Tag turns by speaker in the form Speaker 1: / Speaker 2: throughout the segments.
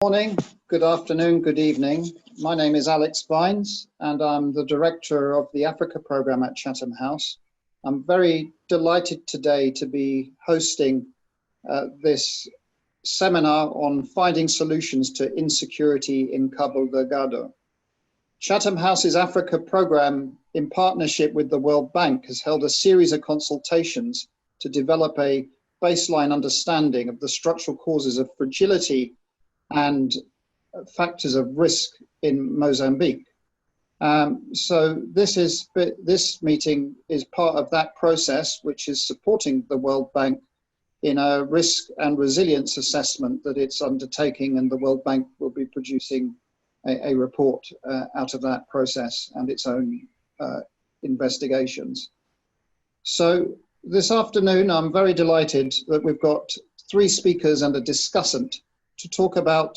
Speaker 1: Morning, good afternoon, good evening. My name is Alex Vines and I'm the director of the Africa program at Chatham House. I'm very delighted today to be hosting this seminar on finding solutions to insecurity in Cabo Delgado. Chatham House's Africa program, in partnership with the World Bank, has held a series of consultations to develop a baseline understanding of the structural causes of fragility and factors of risk in Mozambique. So this meeting is part of that process, which is supporting the World Bank in a risk and resilience assessment that it's undertaking, and the World Bank will be producing a report out of that process and its own investigations. So this afternoon, I'm very delighted that we've got three speakers and a discussant to talk about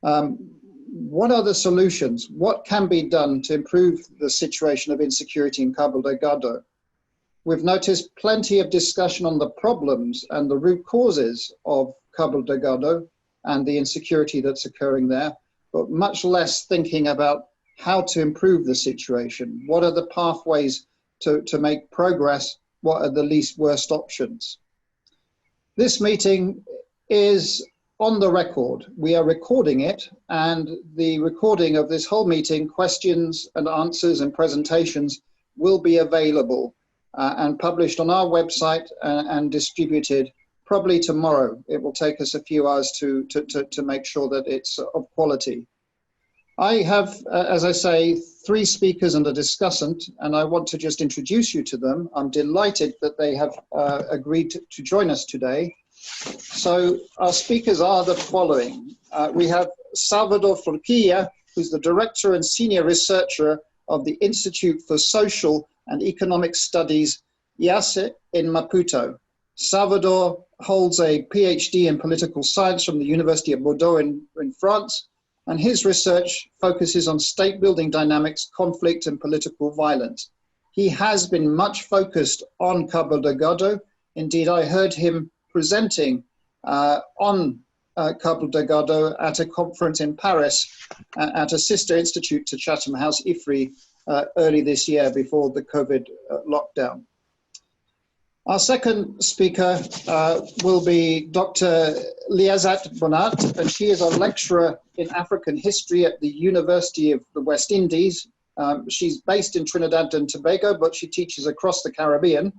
Speaker 1: what are the solutions, what can be done to improve the situation of insecurity in Cabo Delgado. We've noticed plenty of discussion on the problems and the root causes of Cabo Delgado and the insecurity that's occurring there, but much less thinking about how to improve the situation. What are the pathways to make progress? What are the least worst options? This meeting is on the record. We are recording it, and the recording of this whole meeting, questions and answers and presentations, will be available and published on our website and distributed probably tomorrow. It will take us a few hours to make sure that it's of quality. I have, as I say, three speakers and a discussant, and I want to just introduce you to them. I'm delighted that they have agreed to join us today. So our speakers are the following. We have Salvador Forquilla, who's the director and senior researcher of the Institute for Social and Economic Studies, IASE, in Maputo. Salvador holds a PhD in political science from the University of Bordeaux in France, and his research focuses on state-building dynamics, conflict, and political violence. He has been much focused on Cabo Delgado. Indeed, I heard him presenting on Cabo Delgado at a conference in Paris at a sister institute to Chatham House, IFRI, early this year before the COVID lockdown. Our second speaker will be Dr. Leah Zakopane, and she is a lecturer in African history at the University of the West Indies. She's based in Trinidad and Tobago, but she teaches across the Caribbean.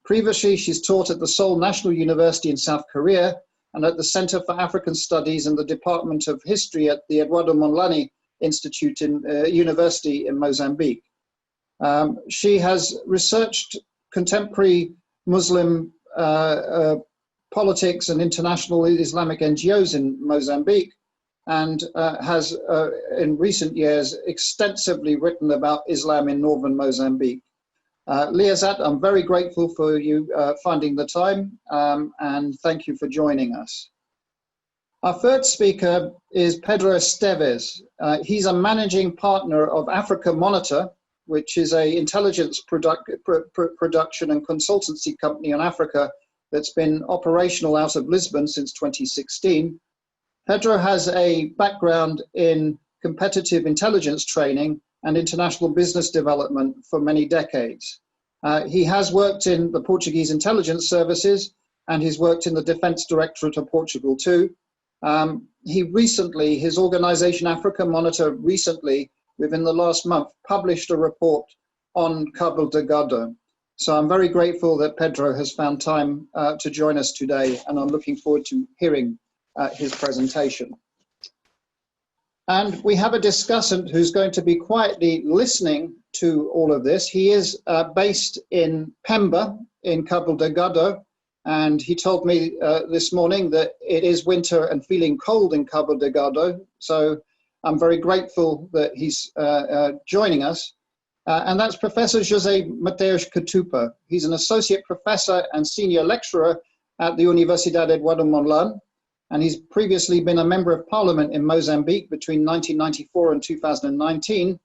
Speaker 1: Previously, she's taught at the Seoul National University in South Korea and at the Center for African Studies in the Department of History at the Eduardo Mondlane Institute in University in Mozambique. She has researched contemporary Muslim politics and international Islamic NGOs in Mozambique, and has in recent years extensively written about Islam in northern Mozambique. Leah Zat, I'm very grateful for you finding the time, and thank you for joining us. Our third speaker is Pedro Stevie. He's a managing partner of Africa Monitor, which is an intelligence production and consultancy company in Africa that's been operational out of Lisbon since 2016. Pedro has a background in competitive intelligence training and international business development for many decades. He has worked in the Portuguese intelligence services, and he's worked in the Defense Directorate of Portugal too. His organization Africa Monitor recently, within the last month, published a report on Cabo Delgado. So I'm very grateful that Pedro has found time to join us today, and I'm looking forward to hearing his presentation. And we have a discussant who's going to be quietly listening to all of this. He is based in Pemba in Cabo Delgado, and he told me this morning that it is winter and feeling cold in Cabo Delgado. So I'm very grateful that he's joining us. And that's Professor José Mateus Catupa. He's an associate professor and senior lecturer at the Universidade Eduardo Mondlane, and he's previously been a member of parliament in Mozambique between 1994 and 2019,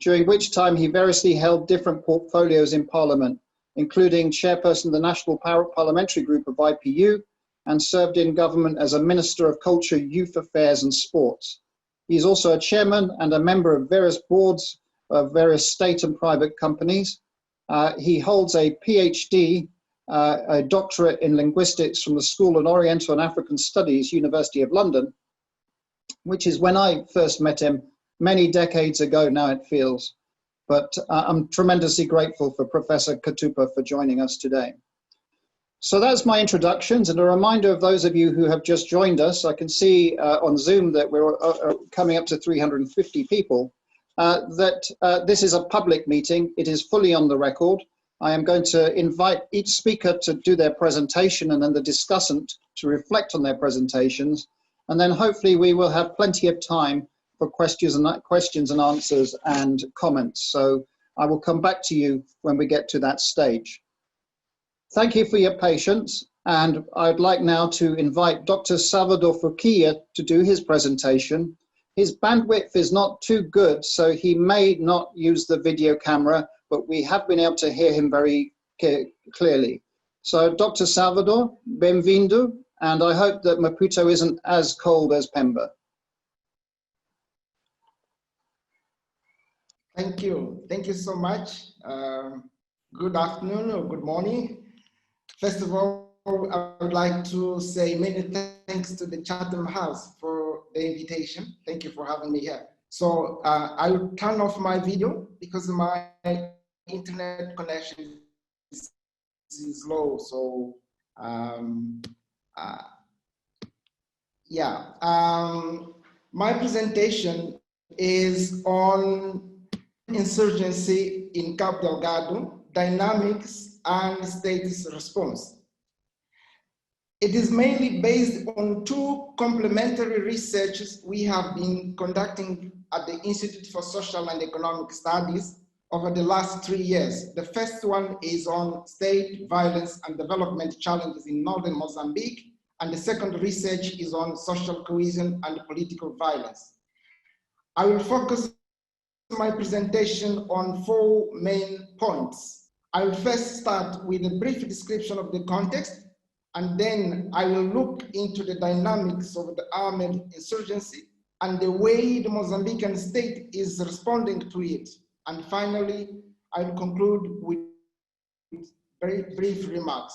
Speaker 1: during which time he variously held different portfolios in parliament, including chairperson of the National Parliamentary Group of IPU and served in government as a Minister of Culture, Youth Affairs and Sports. He's also a chairman and a member of various boards of various state and private companies. He holds a PhD, a doctorate in linguistics from the School of Oriental and African Studies, University of London, which is when I first met him many decades ago now, it feels. But I'm tremendously grateful for Professor Katupa for joining us today. So that's my introductions, and a reminder of those of you who have just joined us. I can see on Zoom that we're coming up to 350 people, this is a public meeting. It is fully on the record. I am going to invite each speaker to do their presentation and then the discussant to reflect on their presentations. And then hopefully we will have plenty of time for questions and answers and comments. So I will come back to you when we get to that stage. Thank you for your patience, and I'd like now to invite Dr. Salvador Fuquilla to do his presentation. His bandwidth is not too good, so he may not use the video camera, but we have been able to hear him very clearly. So Dr. Salvador, bem-vindo, and I hope that Maputo isn't as cold as Pemba.
Speaker 2: Thank you. Thank you so much. Good afternoon or good morning. First of all, I would like to say many thanks to the Chatham House for the invitation. Thank you for having me here. So I will turn off my video because my internet connection is low. So my presentation is on insurgency in Cabo Delgado, dynamics and status response. It is mainly based on two complementary researches we have been conducting at the Institute for Social and Economic Studies over the last 3 years. The first one is on state violence and development challenges in northern Mozambique, and the second research is on social cohesion and political violence. I will focus my presentation on 4 main points. I will first start with a brief description of the context, and then I will look into the dynamics of the armed insurgency and the way the Mozambican state is responding to it. And finally, I will conclude with very brief remarks.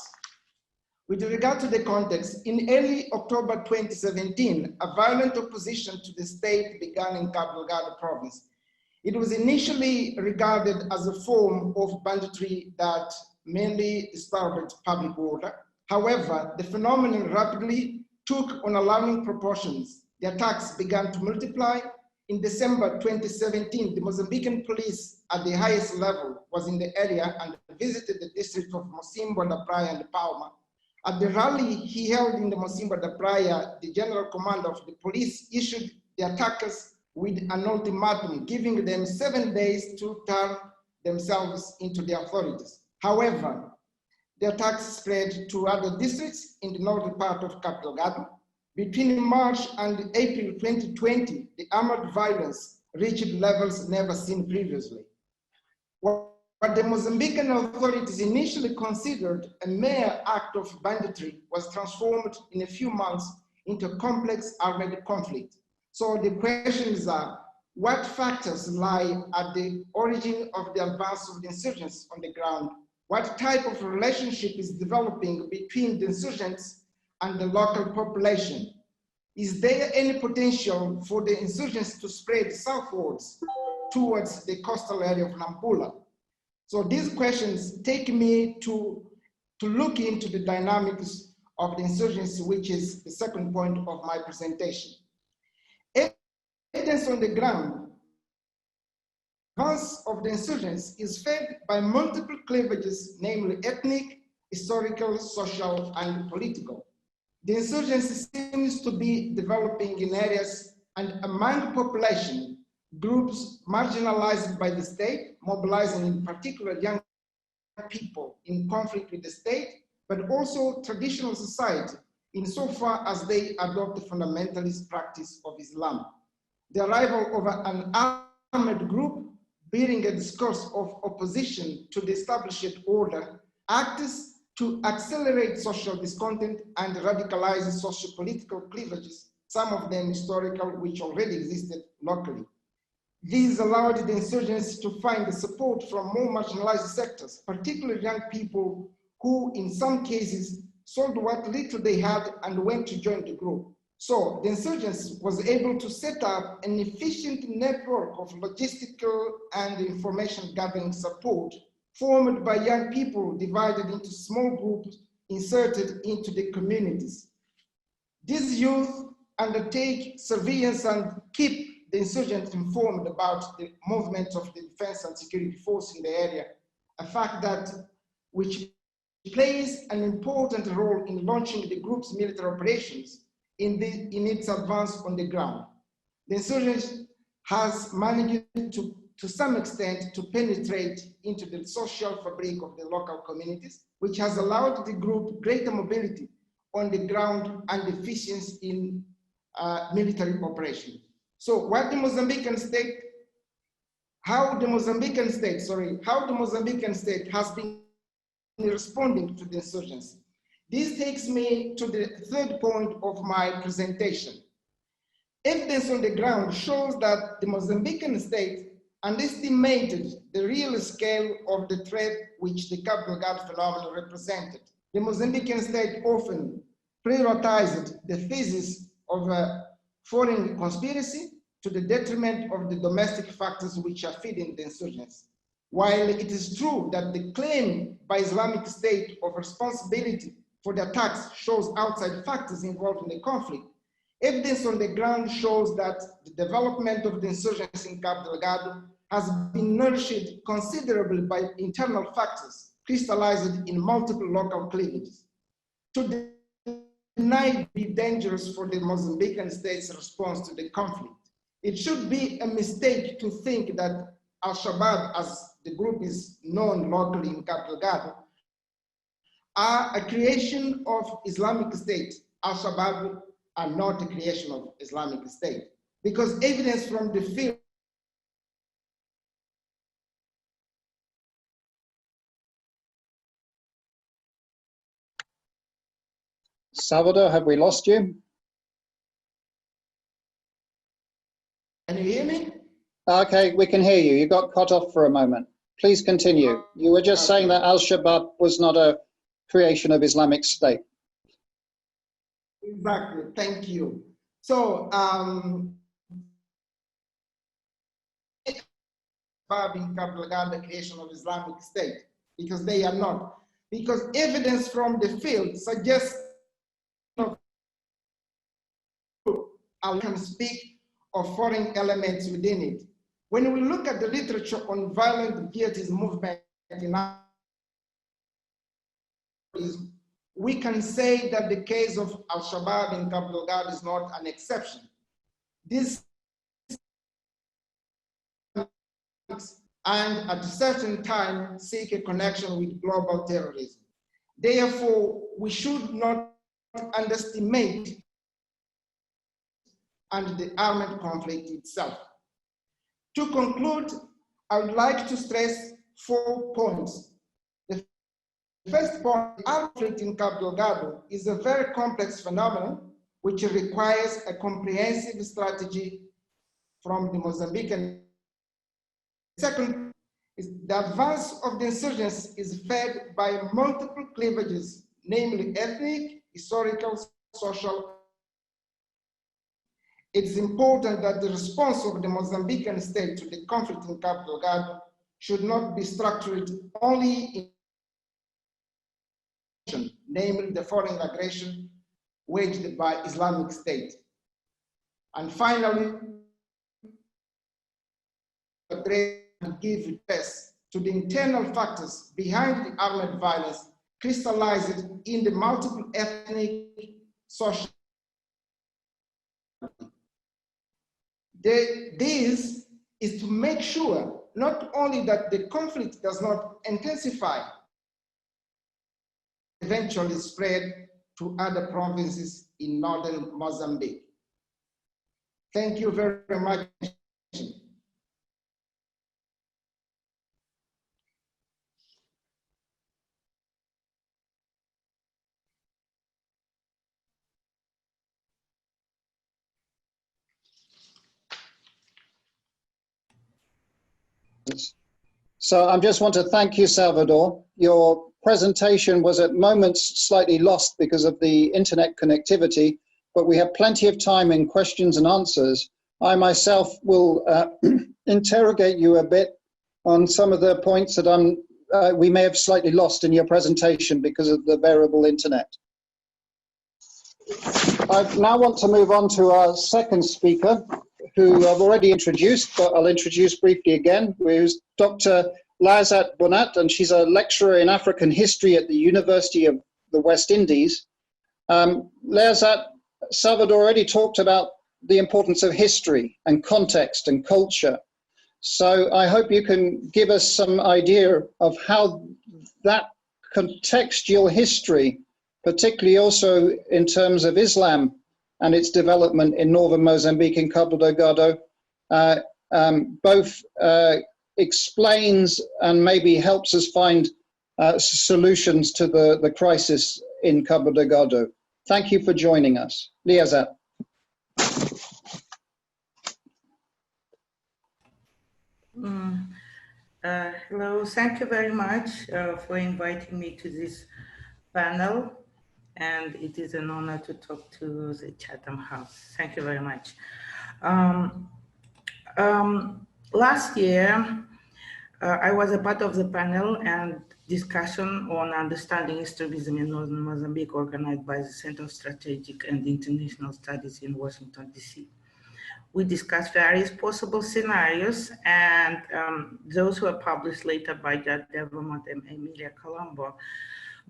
Speaker 2: With regard to the context, in early October 2017, a violent opposition to the state began in Cabo Delgado province. It was initially regarded as a form of banditry that mainly disturbed public order. However, the phenomenon rapidly took on alarming proportions. The attacks began to multiply. In December 2017, the Mozambican police at the highest level was in the area and visited the district of Mocimboa da Praia and Palma. At the rally he held in the Mocimboa da Praia, the general commander of the police issued the attackers with an ultimatum, giving them 7 days to turn themselves into the authorities. However, the attacks spread to other districts in the northern part of Cabo Delgado. Between March and April 2020, the armed violence reached levels never seen previously. What the Mozambican authorities initially considered a mere act of banditry was transformed in a few months into a complex armed conflict. So the questions are, what factors lie at the origin of the advance of the insurgents on the ground? What type of relationship is developing between the insurgents and the local population? Is there any potential for the insurgents to spread southwards towards the coastal area of Nampula? So these questions take me to look into the dynamics of the insurgency, which is the second point of my presentation. Evidence on the ground, advance of the insurgents is fed by multiple cleavages, namely ethnic, historical, social, and political. The insurgency seems to be developing in areas and among population groups marginalized by the state, mobilizing in particular young people in conflict with the state, but also traditional society insofar as they adopt the fundamentalist practice of Islam. The arrival of an armed group bearing a discourse of opposition to the established order acts to accelerate social discontent and radicalize socio-political cleavages, some of them historical, which already existed locally. These allowed the insurgents to find the support from more marginalized sectors, particularly young people who, in some cases, sold what little they had and went to join the group. So the insurgents was able to set up an efficient network of logistical and information gathering support formed by young people divided into small groups inserted into the communities. These youth undertake surveillance and keep the insurgents informed about the movement of the defense and security force in the area, a fact that which plays an important role in launching the group's military operations in its advance on the ground. The insurgents has managed to some extent to penetrate into the social fabric of the local communities, which has allowed the group greater mobility on the ground and efficiency in military operations. So what the Mozambican state, how the Mozambican state has been responding to the insurgency. This takes me to the third point of my presentation. Evidence on the ground shows that the Mozambican state underestimated the real scale of the threat which the Cabo Delgado phenomenon represented. The Mozambican state often prioritized the thesis of a foreign conspiracy to the detriment of the domestic factors which are feeding the insurgents. While it is true that the claim by Islamic State of responsibility for the attacks shows outside factors involved in the conflict, evidence on the ground shows that the development of the insurgents in Cabo Delgado has been nourished considerably by internal factors crystallized in multiple local cleavages. To deny it be dangerous for the Mozambican state's response to the conflict. It should be a mistake to think that Al-Shabaab, as the group is known locally in Cabo Delgado, are a creation of Islamic State. Al-Shabaab are not a creation of Islamic State, because evidence from the field
Speaker 1: Salvador, have we lost you?
Speaker 2: Can you hear me?
Speaker 1: Okay, we can hear you. You got cut off for a moment. Please continue. You were just saying that Al-Shabaab was not a creation of Islamic State.
Speaker 2: Exactly, thank you. So, in Cabo Delgado, the creation of Islamic State, because they are not. Because evidence from the field suggests I can speak of foreign elements within it. When we look at the literature on violent jihadist movement in we can say that the case of Al-Shabaab in Cabo Delgado is not an exception. This and at a certain time seek a connection with global terrorism. Therefore, we should not underestimate and the armed conflict itself. To conclude, I would like to stress 4 points. The first point, the conflict in Cabo Delgado is a very complex phenomenon which requires a comprehensive strategy from the Mozambican. Second, is the advance of the insurgents is fed by multiple cleavages, namely ethnic, historical, social. It's important that the response of the Mozambican state to the conflict in Cabo Delgado should not be structured only in, namely the foreign aggression waged by Islamic State. And finally, give address to the internal factors behind the armed violence crystallized in the multiple ethnic, social. This is to make sure not only that the conflict does not intensify, eventually spread to other provinces in northern Mozambique. Thank you very much.
Speaker 1: So I just want to thank you, Salvador. Your presentation was at moments slightly lost because of the internet connectivity, but we have plenty of time in questions and answers. I myself will interrogate you a bit on some of the points that we may have slightly lost in your presentation because of the variable internet. I now want to move on to our second speaker, who I've already introduced, but I'll introduce briefly again, who's Dr. Liza Bonnet, and she's a lecturer in African history at the University of the West Indies. Liza, Salvador already talked about the importance of history and context and culture. So I hope you can give us some idea of how that contextual history, particularly also in terms of Islam and its development in northern Mozambique and Cabo Delgado, both explains and maybe helps us find solutions to the crisis in Cabo Delgado. Thank you for joining us. Liza.
Speaker 3: Hello, thank you very much for inviting me to this panel, and it is an honor to talk to the Chatham House. Thank you very much. Last year, I was a part of the panel and discussion on understanding extremism in northern Mozambique, organized by the Center of Strategic and International Studies in Washington, D.C. We discussed various possible scenarios, and those were published later by Judge Devermont and Emilia Colombo.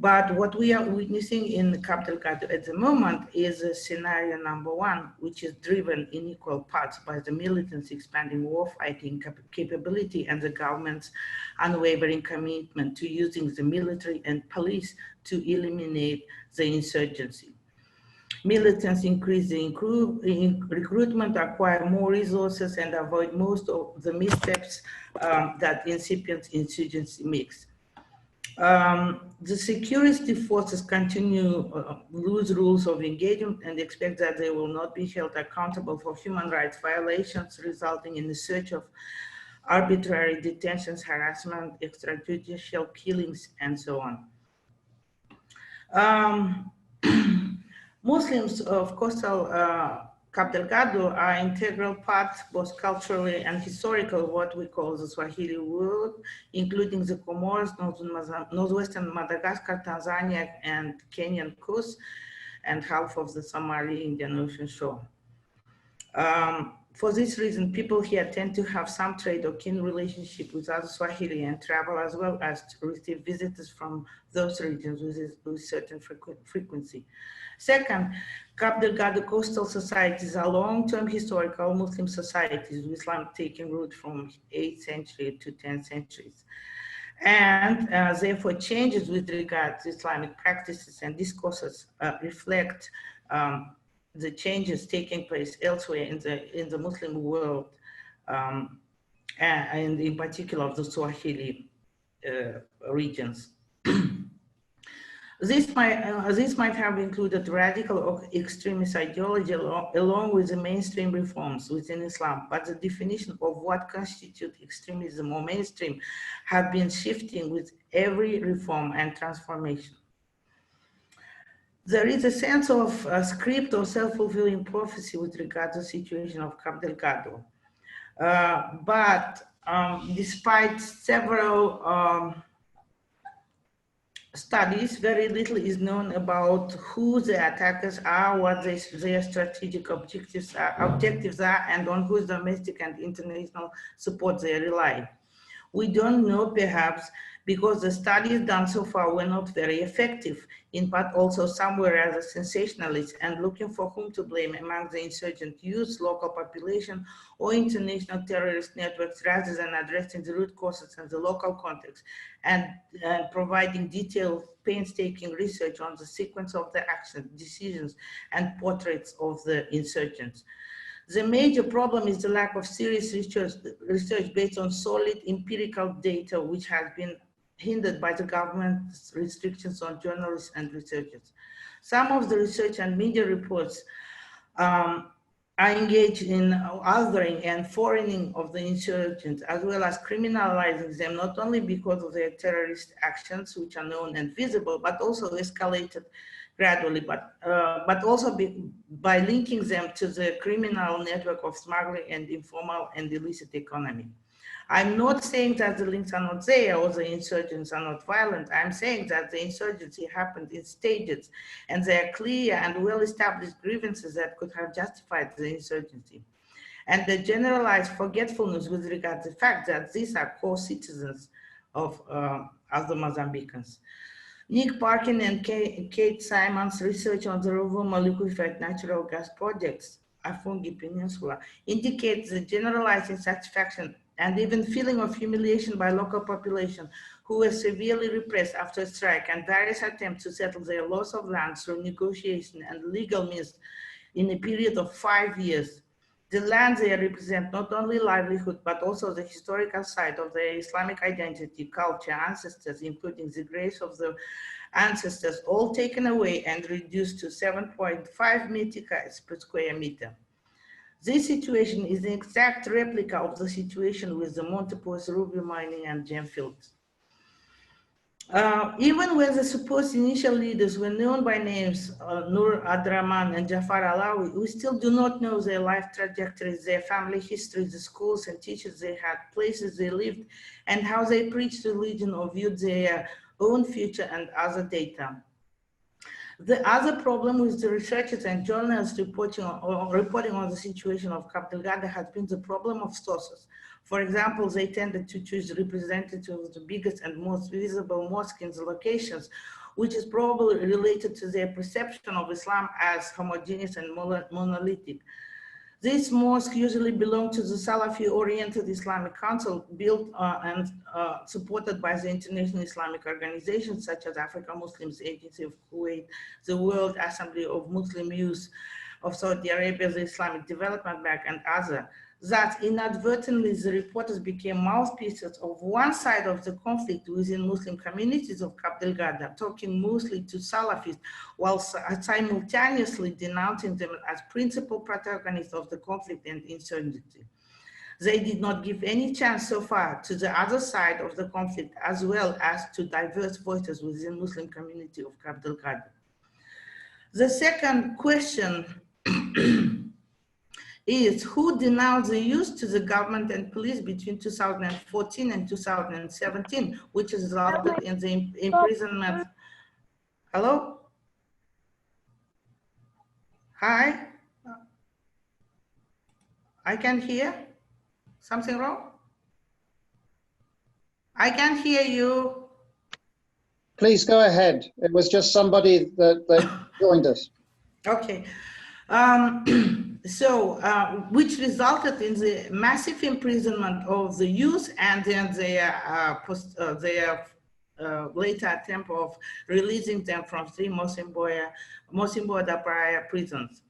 Speaker 3: But what we are witnessing in Cabo Delgado at the moment is scenario number one, which is driven in equal parts by the militants' expanding warfighting capability and the government's unwavering commitment to using the military and police to eliminate the insurgency. Militants increase the recruitment, acquire more resources, and avoid most of the missteps that incipient insurgency makes. The security forces continue loose rules of engagement and expect that they will not be held accountable for human rights violations, resulting in the search of arbitrary detentions, harassment, extrajudicial killings, and so on. Muslims of coastal Cabo Delgado are integral parts, both culturally and historical, of what we call the Swahili world, including the Comoros, northwestern Madagascar, Tanzania, and Kenyan coast, and half of the Somali Indian Ocean shore. For this reason, people here tend to have some trade or kin relationship with other Swahili and travel as well as to receive visitors from those regions with certain frequency. Second, Cabo Delgado coastal societies are long-term historical Muslim societies, with Islam taking root from 8th century to 10th centuries. And therefore changes with regard to Islamic practices and discourses reflect the changes taking place elsewhere in the Muslim world, and in particular of the Swahili regions. This might have included radical or extremist ideology along with the mainstream reforms within Islam, but the definition of what constitutes extremism or mainstream have been shifting with every reform and transformation. There is a sense of script or self-fulfilling prophecy with regard to the situation of Cabo Delgado. But despite several studies, very little is known about who the attackers are, what their strategic objectives are, and on whose domestic and international support they rely. We don't know, perhaps, because the studies done so far were not very effective, in part also some were rather sensationalist and looking for whom to blame among the insurgent youth, local population, or international terrorist networks, rather than addressing the root causes and the local context and providing detailed, painstaking research on the sequence of the actions, decisions, and portraits of the insurgents. The major problem is the lack of serious research based on solid empirical data, which has been hindered by the government's restrictions on journalists and researchers. Some of the research and media reports are engaged in othering and foreigning of the insurgents, as well as criminalizing them, not only because of their terrorist actions, which are known and visible, but also escalated gradually, but also by linking them to the criminal network of smuggling and informal and illicit economy. I'm not saying that the links are not there or the insurgents are not violent. I'm saying that the insurgency happened in stages and there are clear and well-established grievances that could have justified the insurgency. And the generalized forgetfulness with regard to the fact that these are core citizens of other Mozambicans. Nick Parkin and Kate Simon's research on the Rovuma liquefied natural gas projects, Afungi Peninsula, indicates the generalized insatisfaction and even feeling of humiliation by local population who were severely repressed after a strike and various attempts to settle their loss of land through negotiation and legal means in a period of 5 years. The lands there represent not only livelihood, but also the historical site of their Islamic identity, culture, ancestors, including the graves of the ancestors, all taken away and reduced to 7.5 meticais per square meter. This situation is an exact replica of the situation with the Montepo's ruby mining and gem fields. Even when the supposed initial leaders were known by names Nur Adraman and Jafar Alawi, we still do not know their life trajectories, their family histories, the schools and teachers they had, places they lived, and how they preached religion or viewed their own future and other data. The other problem with the researchers and journalists reporting on the situation of Cabo Delgado has been the problem of sources. For example, they tended to choose representatives of the biggest and most visible mosques in the locations, which is probably related to their perception of Islam as homogeneous and monolithic. These mosques usually belong to the Salafi-oriented Islamic Council, built and supported by the international Islamic organizations such as Africa Muslims Agency of Kuwait, the World Assembly of Muslim Youth of Saudi Arabia, the Islamic Development Bank, and others. That inadvertently the reporters became mouthpieces of one side of the conflict within Muslim communities of Cabo Delgado, talking mostly to Salafis, while simultaneously denouncing them as principal protagonists of the conflict and insurgency. They did not give any chance so far to the other side of the conflict, as well as to diverse voices within Muslim community of Cabo Delgado. The second question is who denounced the use to the government and police between 2014 and 2017, which resulted in the imprisonment. Hello? Hi? I can hear. Something wrong? I can hear you.
Speaker 1: Please go ahead. It was just somebody that joined us.
Speaker 3: Okay. Which resulted in the massive imprisonment of the youth and then their later attempt of releasing them from 3 Mocimboa da Praia prisons.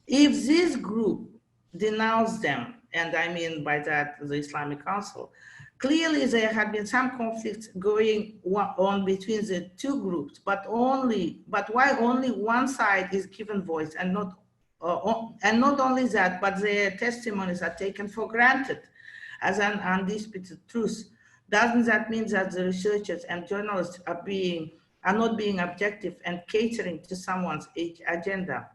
Speaker 3: If this group denounced them, and I mean by that the Islamic Council, clearly there had been some conflicts going on between the two groups, but why only one side is given voice and not only that, but their testimonies are taken for granted as an undisputed truth. Doesn't that mean that the researchers and journalists are not being objective and catering to someone's agenda?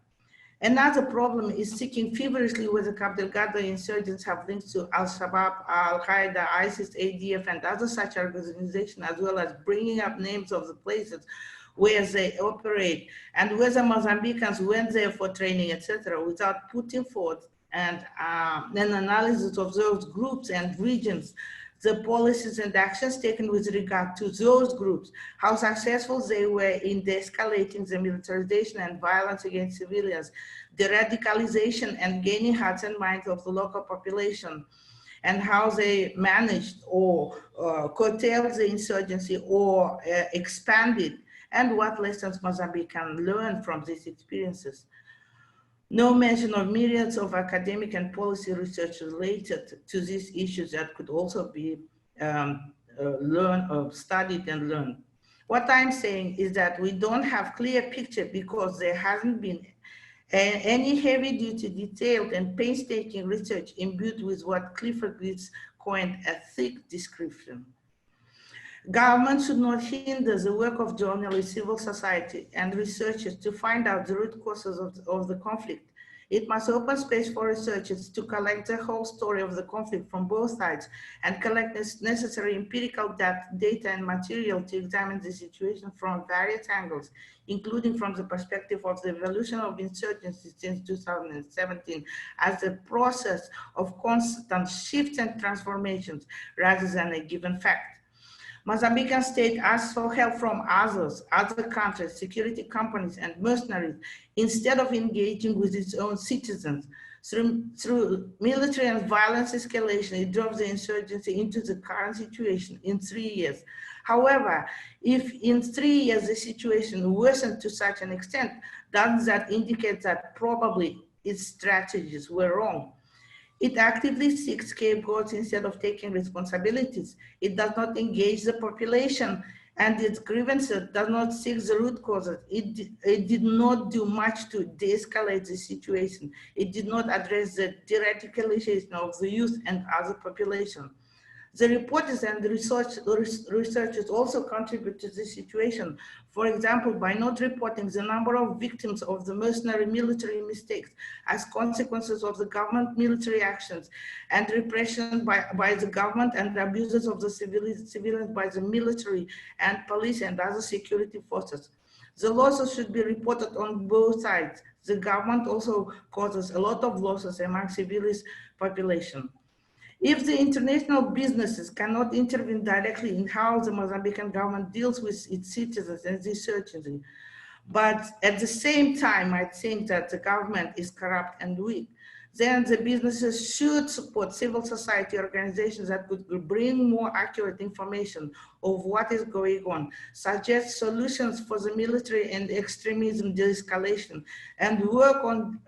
Speaker 3: Another problem is seeking feverishly whether Cabo Delgado insurgents have links to Al-Shabaab, Al-Qaeda, ISIS, ADF, and other such organizations, as well as bringing up names of the places where they operate, and whether Mozambicans went there for training, etc., without putting forth an analysis of those groups and regions, the policies and actions taken with regard to those groups, how successful they were in de-escalating the militarization and violence against civilians, the radicalization and gaining hearts and minds of the local population, and how they managed or curtailed the insurgency or expanded, and what lessons Mozambique can learn from these experiences. No mention of myriads of academic and policy research related to these issues that could also be studied and learned. What I'm saying is that we don't have clear picture because there hasn't been Any heavy-duty, detailed, and painstaking research imbued with what Clifford Geertz coined a thick description. Government should not hinder the work of journalists, civil society, and researchers to find out the root causes of the conflict. It must open space for researchers to collect the whole story of the conflict from both sides and collect necessary empirical data and material to examine the situation from various angles, including from the perspective of the evolution of insurgency since 2017 as a process of constant shifts and transformations rather than a given fact. Mozambican state asks for help from other countries, security companies, and mercenaries, instead of engaging with its own citizens. Through military and violence escalation, it drove the insurgency into the current situation in 3 years. However, if in 3 years the situation worsened to such an extent, does that indicate that probably its strategies were wrong? It actively seeks scapegoats instead of taking responsibilities. It does not engage the population, and its grievances does not seek the root causes. It did not do much to de-escalate the situation. It did not address the de-radicalization of the youth and other population. The reporters and the researchers also contribute to this situation. For example, by not reporting the number of victims of the mercenary military mistakes as consequences of the government military actions and repression by the government and the abuses of the civilians by the military and police and other security forces. The losses should be reported on both sides. The government also causes a lot of losses among civilian population. If the international businesses cannot intervene directly in how the Mozambican government deals with its citizens and researchers, but at the same time, I think that the government is corrupt and weak, then the businesses should support civil society organizations that could bring more accurate information of what is going on, suggest solutions for the military and extremism de-escalation, and work on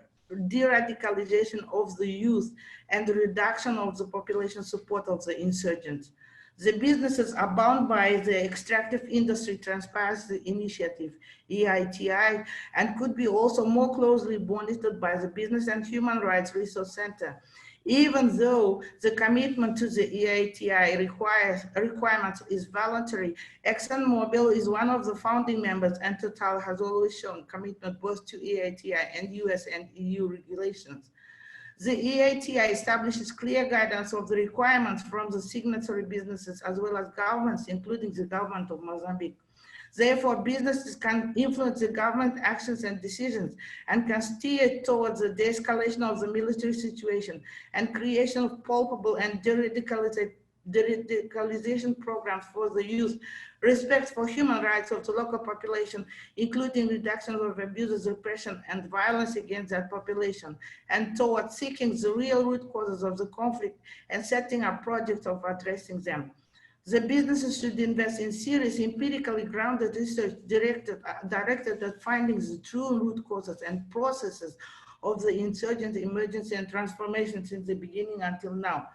Speaker 3: de-radicalization of the youth and the reduction of the population support of the insurgents. The businesses are bound by the Extractive Industry Transparency Initiative, EITI, and could be also more closely monitored by the Business and Human Rights Resource Center. Even though the commitment to the EITI requirements is voluntary, ExxonMobil is one of the founding members, and Total has always shown commitment both to EITI and US and EU regulations. The EITI establishes clear guidance of the requirements from the signatory businesses as well as governments, including the government of Mozambique. Therefore, businesses can influence the government actions and decisions and can steer towards the de-escalation of the military situation and creation of palpable and de-radicalization programs for the youth, respect for human rights of the local population, including reduction of abuses, repression, and violence against that population, and towards seeking the real root causes of the conflict and setting up projects of addressing them. The businesses should invest in serious, empirically grounded research directed at finding the true root causes and processes of the insurgent emergency and transformation since the beginning until now.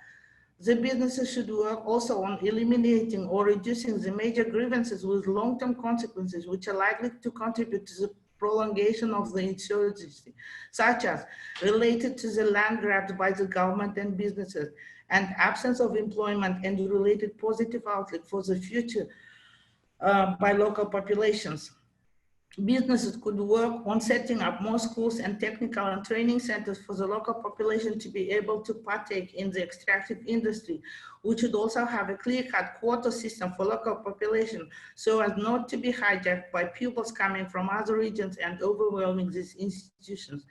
Speaker 3: The businesses should work also on eliminating or reducing the major grievances with long-term consequences, which are likely to contribute to the prolongation of the insurgency, such as related to the land grabs by the government and businesses, and absence of employment and related positive outlook for the future by local populations. Businesses could work on setting up more schools and technical and training centers for the local population to be able to partake in the extractive industry, which would also have a clear-cut quota system for local population so as not to be hijacked by pupils coming from other regions and overwhelming these institutions.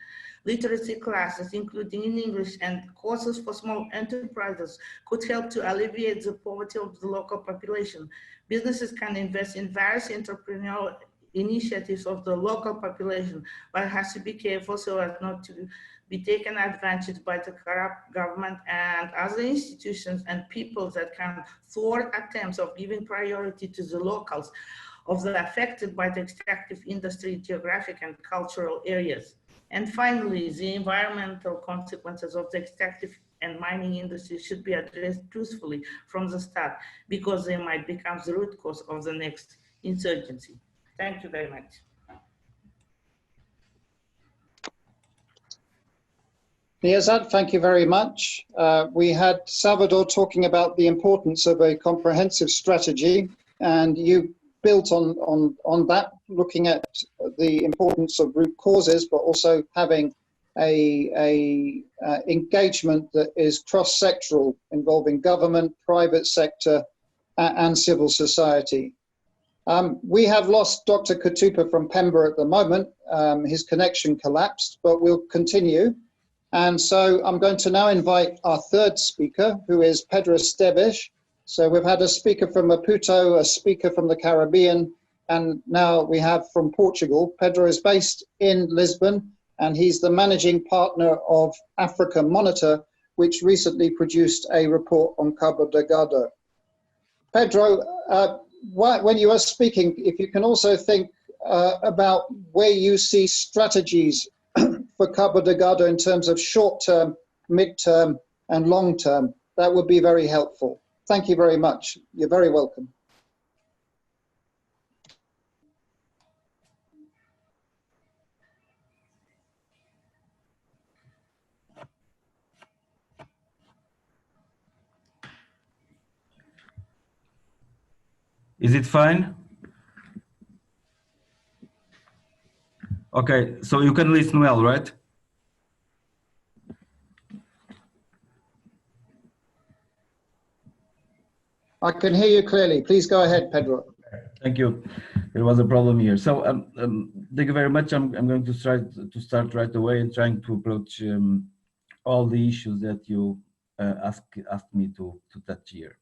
Speaker 3: Literacy classes, including in English, and courses for small enterprises could help to alleviate the poverty of the local population. Businesses can invest in various entrepreneurial initiatives of the local population, but has to be careful so as not to be taken advantage by the corrupt government and other institutions and people that can thwart attempts of giving priority to the locals of the affected by the extractive industry, geographic and cultural areas. And finally, the environmental consequences of the extractive and mining industry should be addressed truthfully from the start, because they might become the root cause of the next insurgency. Thank you very much.
Speaker 1: Niazad, thank you very much. We had Salvador talking about the importance of a comprehensive strategy, and you built on that, looking at the importance of root causes, but also having a engagement that is cross-sectoral, involving government, private sector, and civil society. We have lost Dr. Katupa from Pemba at the moment. His connection collapsed, but we'll continue. And so I'm going to now invite our third speaker, who is Pedro Stevie. So we've had a speaker from Maputo, a speaker from the Caribbean, and now we have from Portugal. Pedro is based in Lisbon, and he's the managing partner of Africa Monitor, which recently produced a report on Cabo Delgado. Pedro, when you are speaking, if you can also think about where you see strategies for Cabo Delgado in terms of short-term, mid-term, and long-term, that would be very helpful. Thank you very much. You're very welcome.
Speaker 4: Is it fine? Okay, so you can listen well, right?
Speaker 1: I can hear you clearly. Please go ahead, Pedro.
Speaker 4: Thank you. There was a problem here. So thank you very much. I'm going to try to start right away and trying to approach all the issues that you asked me to touch here.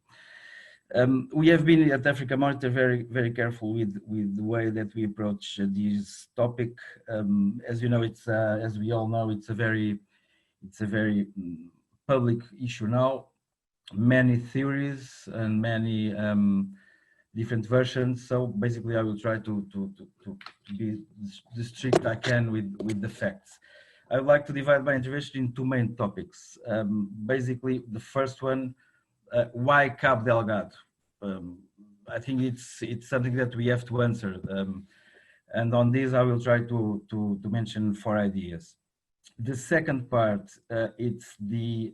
Speaker 4: We have been at Africa Monitor very careful with the way that we approach this topic. As you know, it's as we all know, it's a very public issue now. Many theories and many different versions. So basically, I will try to be the strict I can with the facts. I would like to divide my intervention in two main topics. Basically, the first one. Why Cabo Delgado? I think it's something that we have to answer, and on this I will try to mention 4 ideas. The second part, it's the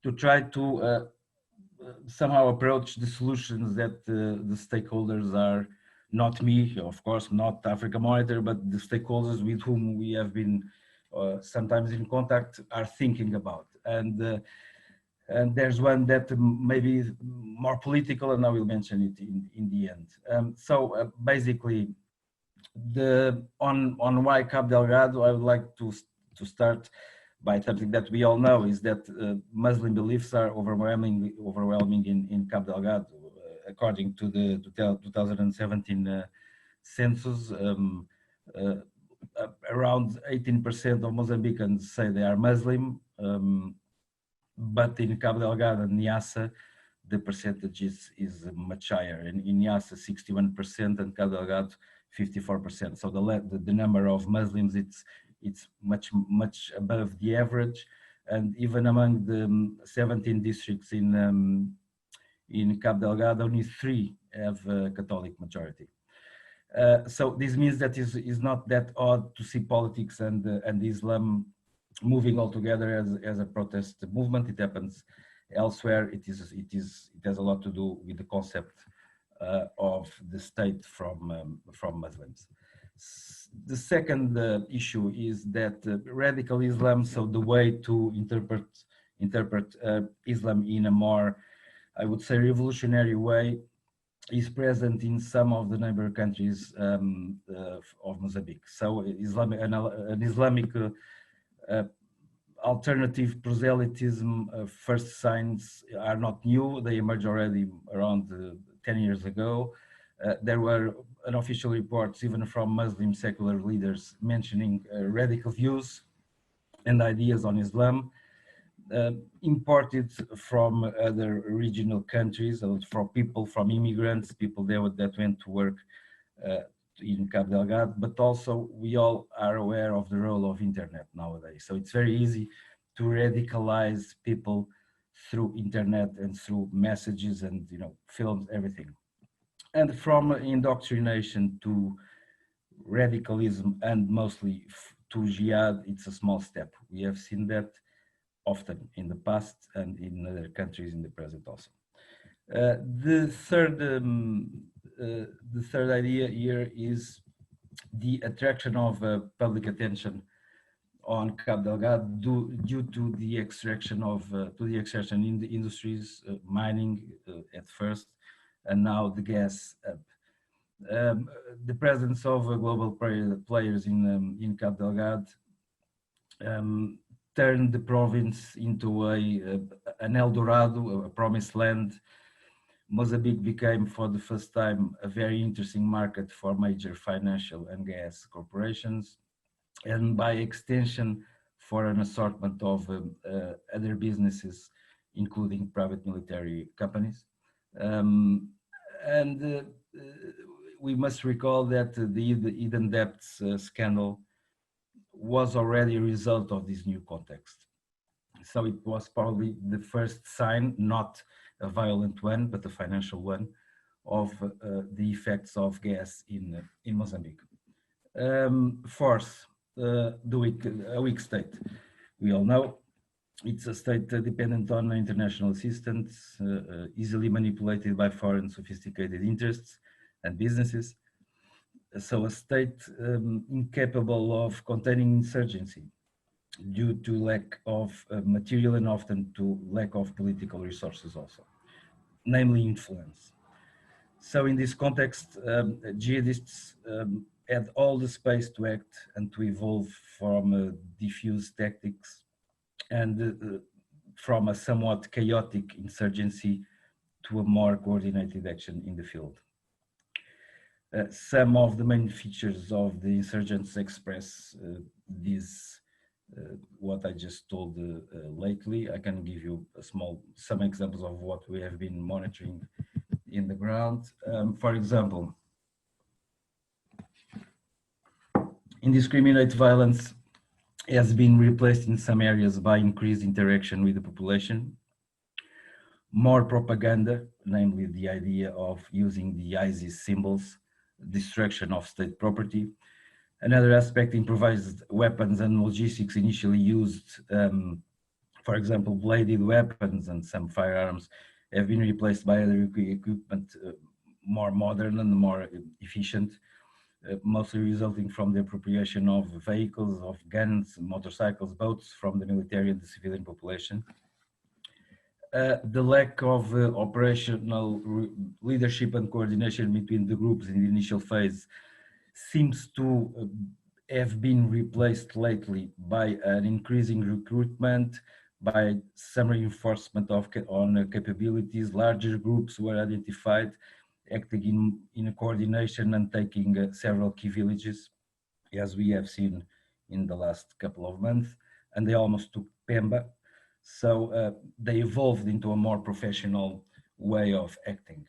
Speaker 4: to try to somehow approach the solutions that the stakeholders are, not me, of course, not Africa Monitor, but the stakeholders with whom we have been sometimes in contact are thinking about. And there's one that may be more political, and I will mention it in the end. So basically, on why Cabo Delgado, I would like to start by something that we all know, is that Muslim beliefs are overwhelming in Cabo Delgado. According to the 2017 census, around 18% of Mozambicans say they are Muslim. But in Cabo Delgado and Niassa, the percentage is much higher. In Niassa, 61%, and Cabo Delgado, 54%. So the number of Muslims, it's much above the average. And even among the 17 districts in Cabo Delgado, only 3 have a Catholic majority. So this means that it's not that odd to see politics and Islam moving all together as a protest movement. It happens elsewhere. It has a lot to do with the concept of the state from Muslims. The second issue is that radical Islam, so the way to interpret Islam in a more, I would say, revolutionary way, is present in some of the neighbor countries of Mozambique. So an Islamic alternative proselytism first signs are not new. They emerged already around 10 years ago. There were unofficial reports even from Muslim secular leaders mentioning radical views and ideas on Islam, imported from other regional countries, from immigrants, people there that went to work in Cabo Delgado, but also we all are aware of the role of internet nowadays. So it's very easy to radicalize people through internet and through messages and films, everything. And from indoctrination to radicalism and mostly to jihad, it's a small step. We have seen that often in the past and in other countries in the present also. The third idea here is the attraction of public attention on Cabo Delgado due to the extraction in the industries, mining at first, and now the gas hub. The presence of global players in Cabo Delgado turned the province into an El Dorado, a promised land. Mozambique became for the first time a very interesting market for major financial and gas corporations, and by extension for an assortment of other businesses, including private military companies. We must recall that the hidden debts scandal was already a result of this new context. So it was probably the first sign, not a violent one, but a financial one, of the effects of gas in Mozambique. Fourth, a weak state. We all know it's a state dependent on international assistance, easily manipulated by foreign sophisticated interests and businesses. So a state incapable of containing insurgency due to lack of material and often to lack of political resources also, namely influence. So in this context, jihadists had all the space to act and to evolve from diffuse tactics and from a somewhat chaotic insurgency to a more coordinated action in the field. Some of the main features of the insurgents express what I just told lately. I can give you some examples of what we have been monitoring in the ground. For example, indiscriminate violence has been replaced in some areas by increased interaction with the population, more propaganda, namely the idea of using the ISIS symbols, destruction of state property. Another aspect, improvised weapons and logistics initially used, for example, bladed weapons and some firearms have been replaced by other equipment more modern and more efficient, mostly resulting from the appropriation of vehicles, of guns, motorcycles, boats from the military and the civilian population. The lack of operational leadership and coordination between the groups in the initial phase seems to have been replaced lately by an increasing recruitment, by some reinforcement on capabilities. Larger groups were identified, acting in a coordination and taking several key villages, as we have seen in the last couple of months, and they almost took Pemba. So they evolved into a more professional way of acting.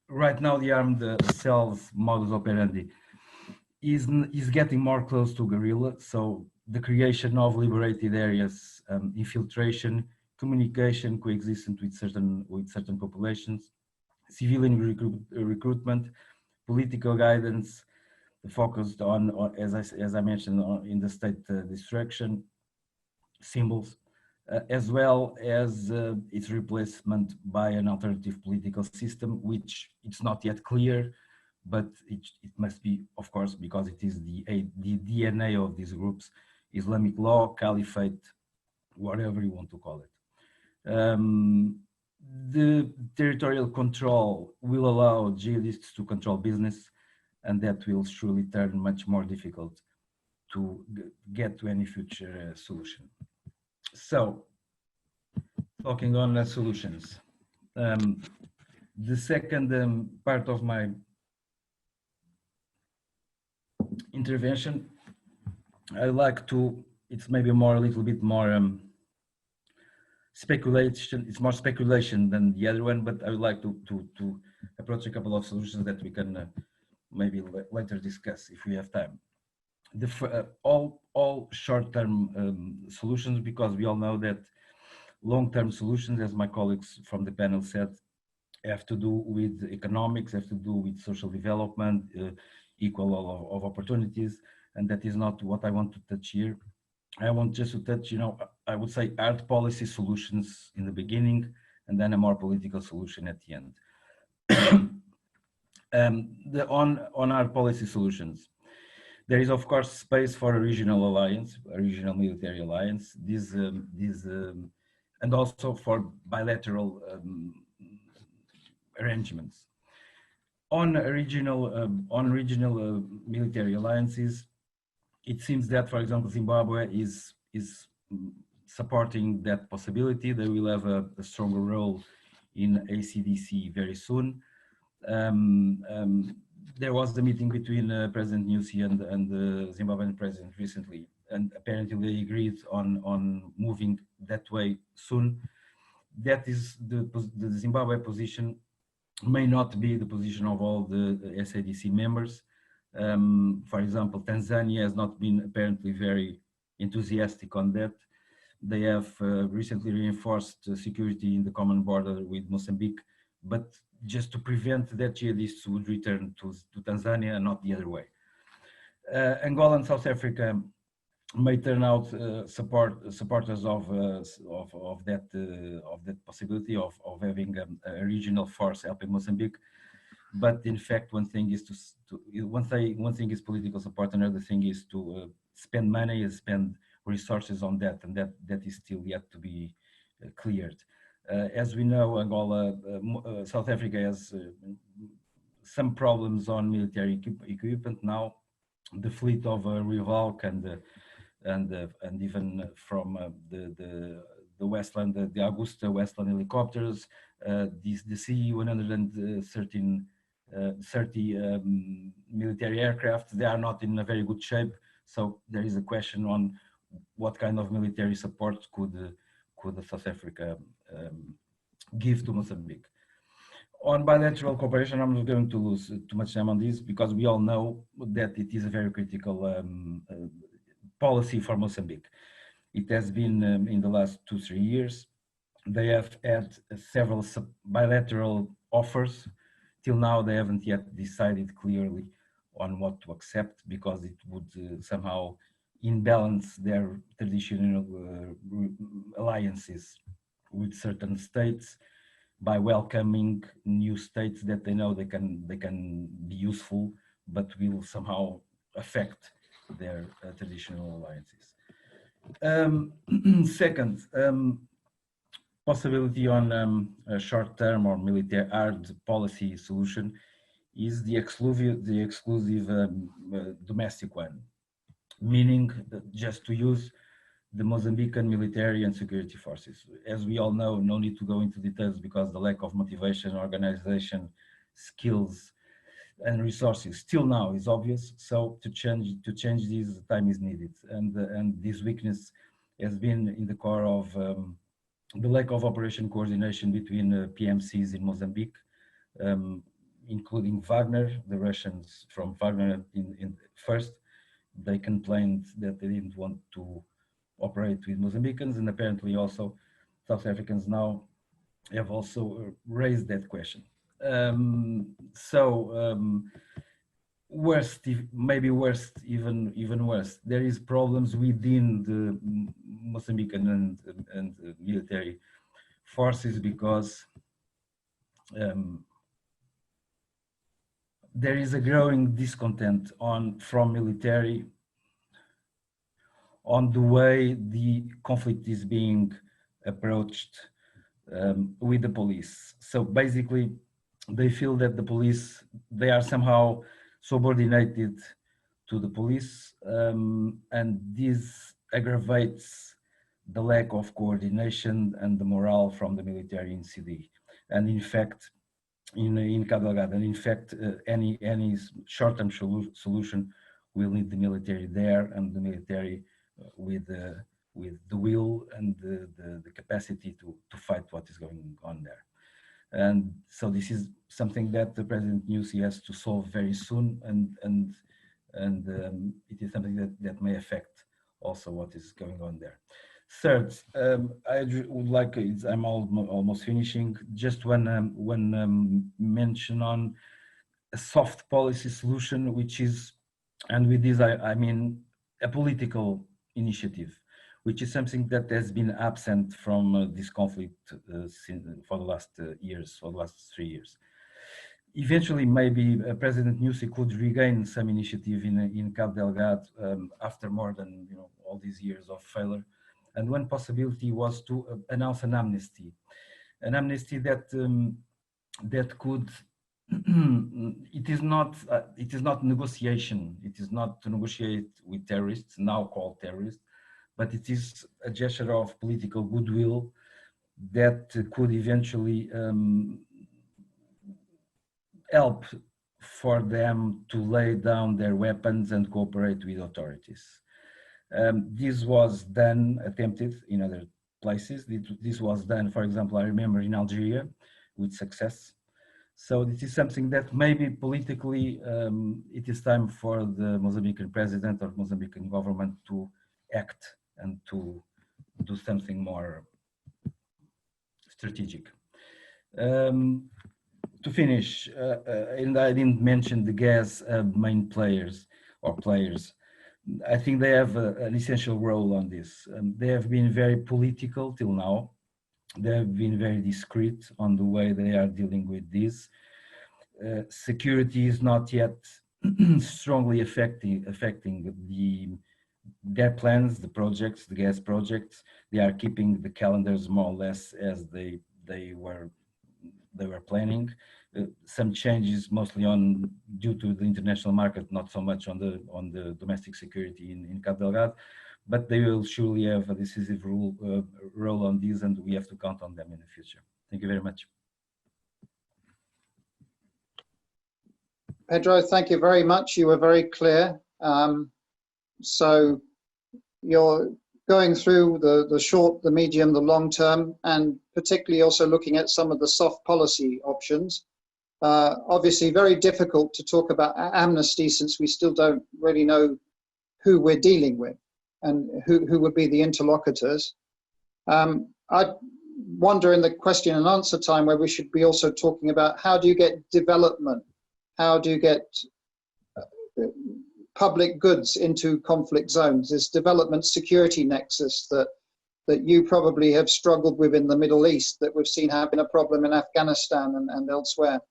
Speaker 4: Right now, the armed cells modus operandi is getting more close to guerrilla. So the creation of liberated areas, infiltration, communication, coexistence with certain populations, civilian recruitment, political guidance, focused on as I mentioned, in the state destruction, symbols, as well as its replacement by an alternative political system, which it's not yet clear, but it must be, of course, because it is the DNA of these groups, Islamic law, caliphate, whatever you want to call it. The territorial control will allow jihadists to control business, and that will surely turn much more difficult to get to any future solution. So, talking on solutions, the second part of my intervention, I like to, it's maybe a little bit more speculation. It's more speculation than the other one, but I would like to approach a couple of solutions that we can maybe later discuss if we have time. All short-term solutions, because we all know that long-term solutions, as my colleagues from the panel said, have to do with economics, have to do with social development, equal of opportunities, and that is not what I want to touch here. I want just to touch, I would say hard policy solutions in the beginning, and then a more political solution at the end. On our policy solutions, there is of course space for a regional alliance, a regional military alliance. And also for bilateral arrangements. On regional military alliances, it seems that, for example, Zimbabwe is supporting that possibility. They will have a stronger role in ACDC very soon. There was the meeting between President Nyusi and the Zimbabwean president recently, and apparently they agreed on moving that way soon. That is the Zimbabwe position, may not be the position of all the SADC members. For example, Tanzania has not been apparently very enthusiastic on that. They have recently reinforced security in the common border with Mozambique, but just to prevent that jihadists would return to Tanzania and not the other way. Angola and South Africa may turn out supporters of that possibility of having a regional force helping Mozambique. But in fact, one thing is one thing is political support, another thing is to spend money and spend resources on that, and that is still yet to be cleared. As we know, Angola, South Africa has some problems on military equipment now. The fleet of Revalk and even from the Westland, the Augusta Westland helicopters, the C-130 military aircraft, they are not in a very good shape. So there is a question on what kind of military support could South Africa give to Mozambique. On bilateral cooperation, I'm not going to lose too much time on this because we all know that it is a very critical policy for Mozambique. It has been in the last 2-3 years. They have had several bilateral offers. Till now, they haven't yet decided clearly on what to accept because it would somehow imbalance their traditional alliances with certain states by welcoming new states that they know they can be useful, but will somehow affect their traditional alliances. Second, possibility on a short-term or military hard policy solution is the exclusive domestic one, meaning just to use the Mozambican military and security forces. As we all know, no need to go into details because the lack of motivation, organization, skills, and resources still now is obvious. So to change this, time is needed, and this weakness has been in the core of the lack of operation coordination between PMCs in Mozambique, including Wagner. The Russians from Wagner in first, they complained that they didn't want to operate with Mozambicans, and apparently also South Africans now have also raised that question. Worst, maybe worst, even worse, there is problems within the Mozambican and military forces because there is a growing discontent from military on the way the conflict is being approached with the police. So basically, they feel that the police, they are somehow subordinated to the police, and this aggravates the lack of coordination and the morale from the military in CD. And in fact, in Cabo Delgado, and in fact, any short-term solution will need the military there, and the military with the will and the capacity to fight what is going on there. And so this is something that the President Nyusi has to solve very soon, and it is something that may affect also what is going on there. Third, I would like, I'm almost finishing, just one mention on a soft policy solution, which is And with this, I mean a political initiative, which is something that has been absent from this conflict for the last years, for the last 3 years. Eventually, maybe President Nyusi could regain some initiative in Cabo Delgado after more than all these years of failure. And one possibility was to announce an amnesty that that could. It is not negotiation. It is not to negotiate with terrorists, now called terrorists, but it is a gesture of political goodwill that could eventually help for them to lay down their weapons and cooperate with authorities. This was then attempted in other places. This was done, for example, I remember in Algeria with success. So this is something that maybe politically it is time for the Mozambican president or Mozambican government to act and to do something more strategic. To finish, and I didn't mention the gas main players. I think they have an essential role on this. They have been very political till now. They have been very discreet on the way they are dealing with this. Security is not yet strongly affecting their plans, the projects, the gas projects. They are keeping the calendars more or less as they were planning. Some changes mostly due to the international market, not so much on the domestic security in Cabo Delgado, but they will surely have a decisive role on this, and we have to count on them in the future. Thank you very much.
Speaker 1: Pedro, thank you very much. You were very clear. So you're going through the short, the medium, the long term, and particularly also looking at some of the soft policy options. Obviously very difficult to talk about amnesty since we still don't really know who we're dealing with and who would be the interlocutors. I wonder in the question and answer time where we should be also talking about how do you get development? How do you get public goods into conflict zones? This development security nexus that you probably have struggled with in the Middle East, that we've seen have been a problem in Afghanistan and elsewhere.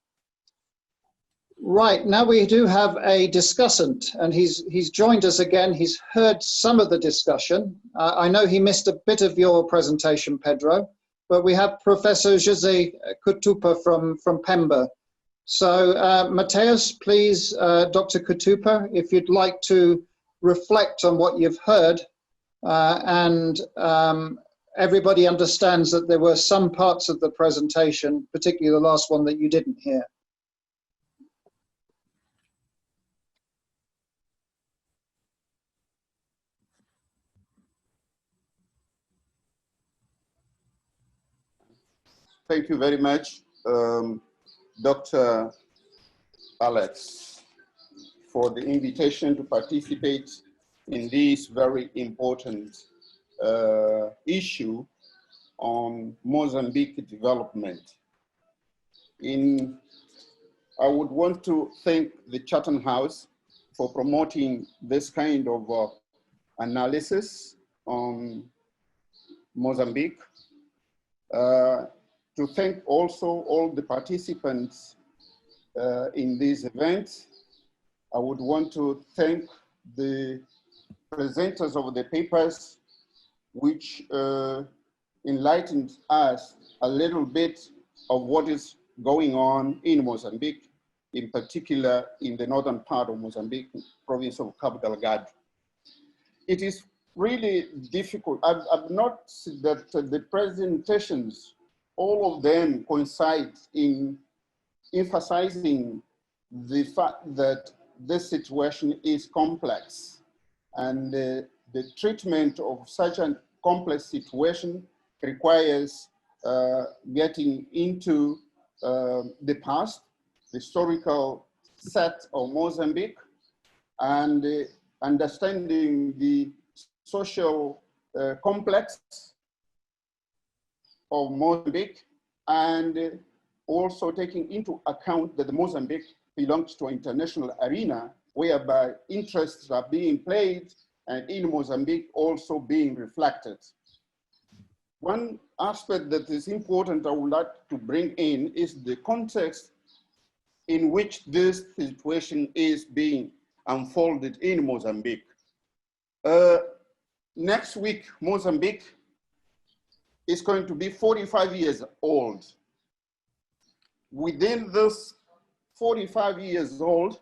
Speaker 1: Right, now we do have a discussant, and he's joined us again. He's heard some of the discussion. I know he missed a bit of your presentation, Pedro, but we have Professor Jose Kutupa from Pemba. So Mateus, please, Dr. Kutupa, if you'd like to reflect on what you've heard, and everybody understands that there were some parts of the presentation, particularly the last one, that you didn't hear.
Speaker 5: Thank you very much, Dr. Alex, for the invitation to participate in this very important issue on Mozambique development. I would want to thank the Chatham House for promoting this kind of analysis on Mozambique. To thank also all the participants in this event. I would want to thank the presenters of the papers, which enlightened us a little bit of what is going on in Mozambique, in particular in the northern part of Mozambique, province of Cabo Delgado. It is really difficult. I've noticed that the presentations, all of them coincide in emphasizing the fact that this situation is complex, and the treatment of such a complex situation requires getting into the past, the historical set of Mozambique, and understanding the social complex of Mozambique, and also taking into account that Mozambique belongs to an international arena whereby interests are being played and in Mozambique also being reflected. One aspect that is important I would like to bring in is the context in which this situation is being unfolded in Mozambique. Next week, Mozambique is going to be 45 years old. Within this 45 years old,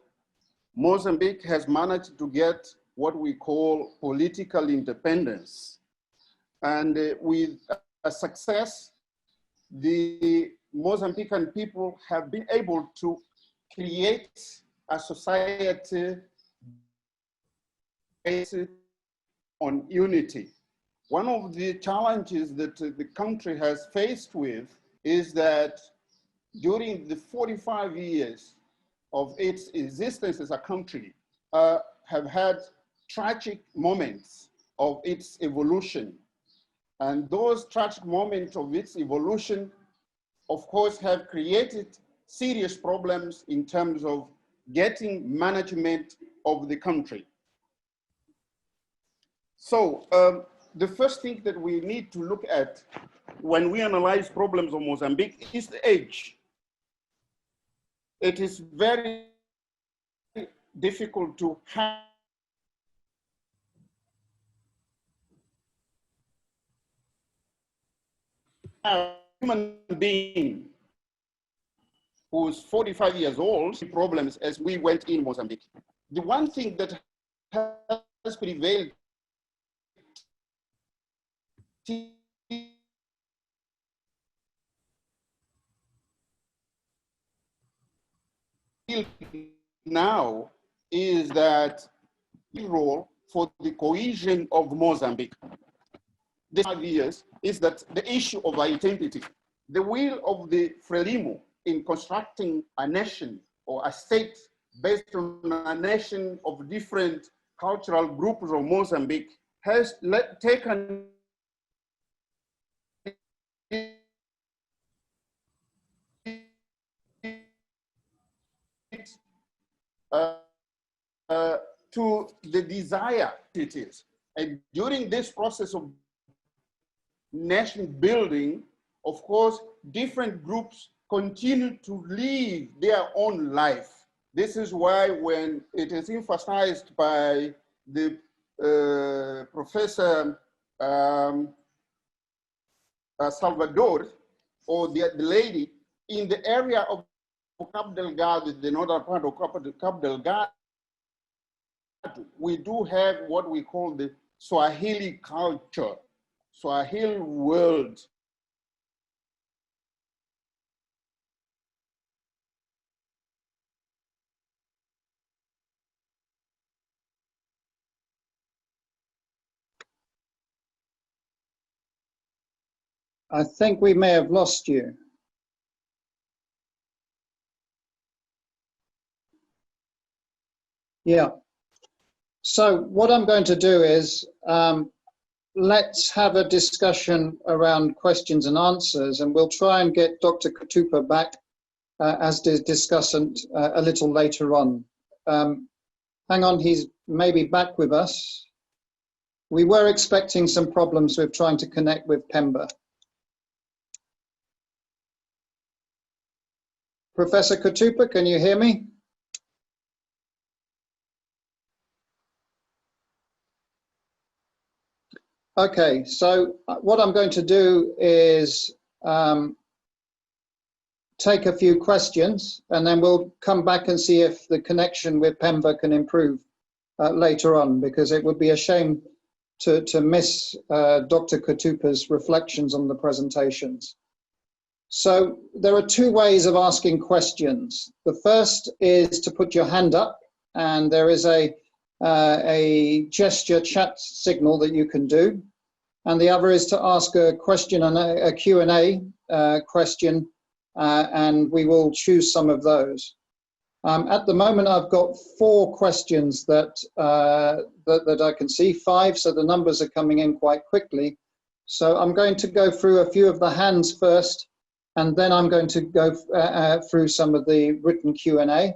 Speaker 5: Mozambique has managed to get what we call political independence. And with a success, the Mozambican people have been able to create a society based on unity. One of the challenges that the country has faced with is that during the 45 years of its existence as a country, have had tragic moments of its evolution. And those tragic moments of its evolution, of course, have created serious problems in terms of getting management of the country. So the first thing that we need to look at when we analyze problems of Mozambique is the age. It is very difficult to have a human being who's 45 years old problems as we went in Mozambique. The one thing that has prevailed now is that the role for the cohesion of Mozambique this 5 years is that the issue of identity, the will of the Frelimo in constructing a nation or a state based on a nation of different cultural groups of Mozambique has taken to the desire it is. And during this process of nation building, of course, different groups continue to live their own life. This is why when it is emphasized by the Professor Salvador, or the lady, in the area of Cabo Delgado, the northern part of Cabo Delgado, we do have what we call the Swahili culture, Swahili world.
Speaker 1: I think we may have lost you. Yeah. So what I'm going to do is let's have a discussion around questions and answers, and we'll try and get Dr. Katupa back as the discussant a little later on. Hang on, he's maybe back with us. We were expecting some problems with trying to connect with Pemba. Professor Katupa, can you hear me? Okay, so what I'm going to do is take a few questions, and then we'll come back and see if the connection with Pemba can improve later on, because it would be a shame to miss Dr. Katupa's reflections on the presentations. So there are two ways of asking questions. The first is to put your hand up, and there is a gesture chat signal that you can do. And the other is to ask a question and a Q&A question, and we will choose some of those. At the moment, I've got 4 questions that I can see, 5, so the numbers are coming in quite quickly. So I'm going to go through a few of the hands first, and then I'm going to go through some of the written Q&A.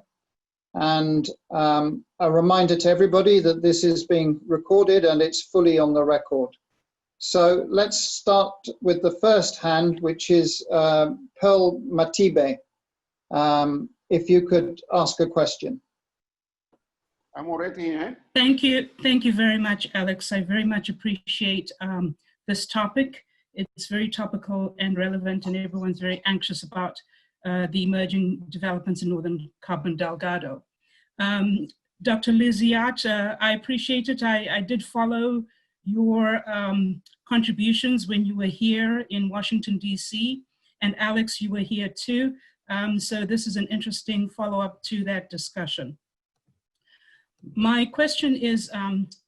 Speaker 1: And a reminder to everybody that this is being recorded and it's fully on the record. So let's start with the first hand, which is Pearl Matibe. If you could ask a question.
Speaker 5: I'm already in.
Speaker 6: Thank you very much, Alex. I very much appreciate this topic. It's very topical and relevant, and everyone's very anxious about the emerging developments in northern Cabo Delgado. Dr. Liziat, I appreciate it. I did follow your contributions when you were here in Washington, D.C., and Alex, you were here too. So this is an interesting follow-up to that discussion. My question is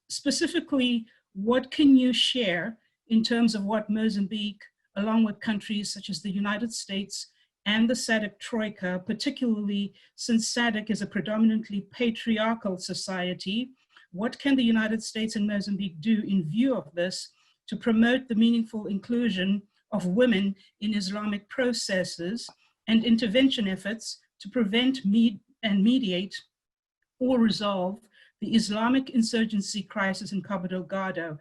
Speaker 6: specifically, what can you share in terms of what Mozambique, along with countries such as the United States and the SADC Troika, particularly since SADC is a predominantly patriarchal society, what can the United States and Mozambique do in view of this to promote the meaningful inclusion of women in Islamic processes and intervention efforts to prevent and mediate or resolve the Islamic insurgency crisis in Cabo Delgado?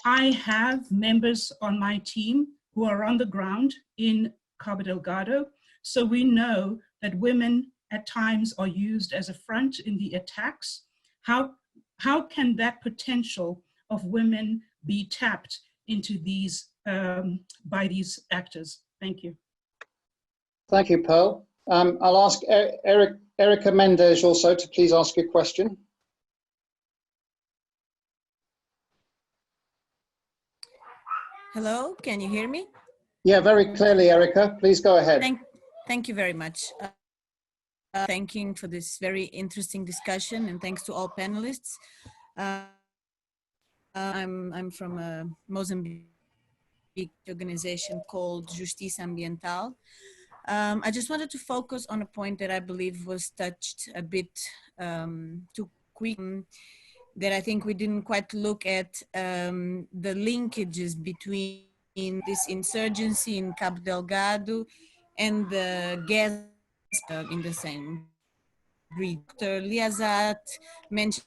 Speaker 6: I have members on my team who are on the ground in Cabo Delgado, so we know that women at times are used as a front in the attacks. How can that potential of women be tapped into these by these actors? Thank you.
Speaker 1: Thank you, Pearl. I'll ask Erica Mendez also to please ask a question.
Speaker 7: Hello, can you hear me?
Speaker 1: Yeah, very clearly, Erica. Please go ahead.
Speaker 7: Thank you very much. Thanking for this very interesting discussion, and thanks to all panelists. I'm from a Mozambique organization called Justiça Ambiental. I just wanted to focus on a point that I believe was touched a bit too quick, that I think we didn't quite look at the linkages between this insurgency in Cabo Delgado and the gas in the same region. Dr. Leah mentioned,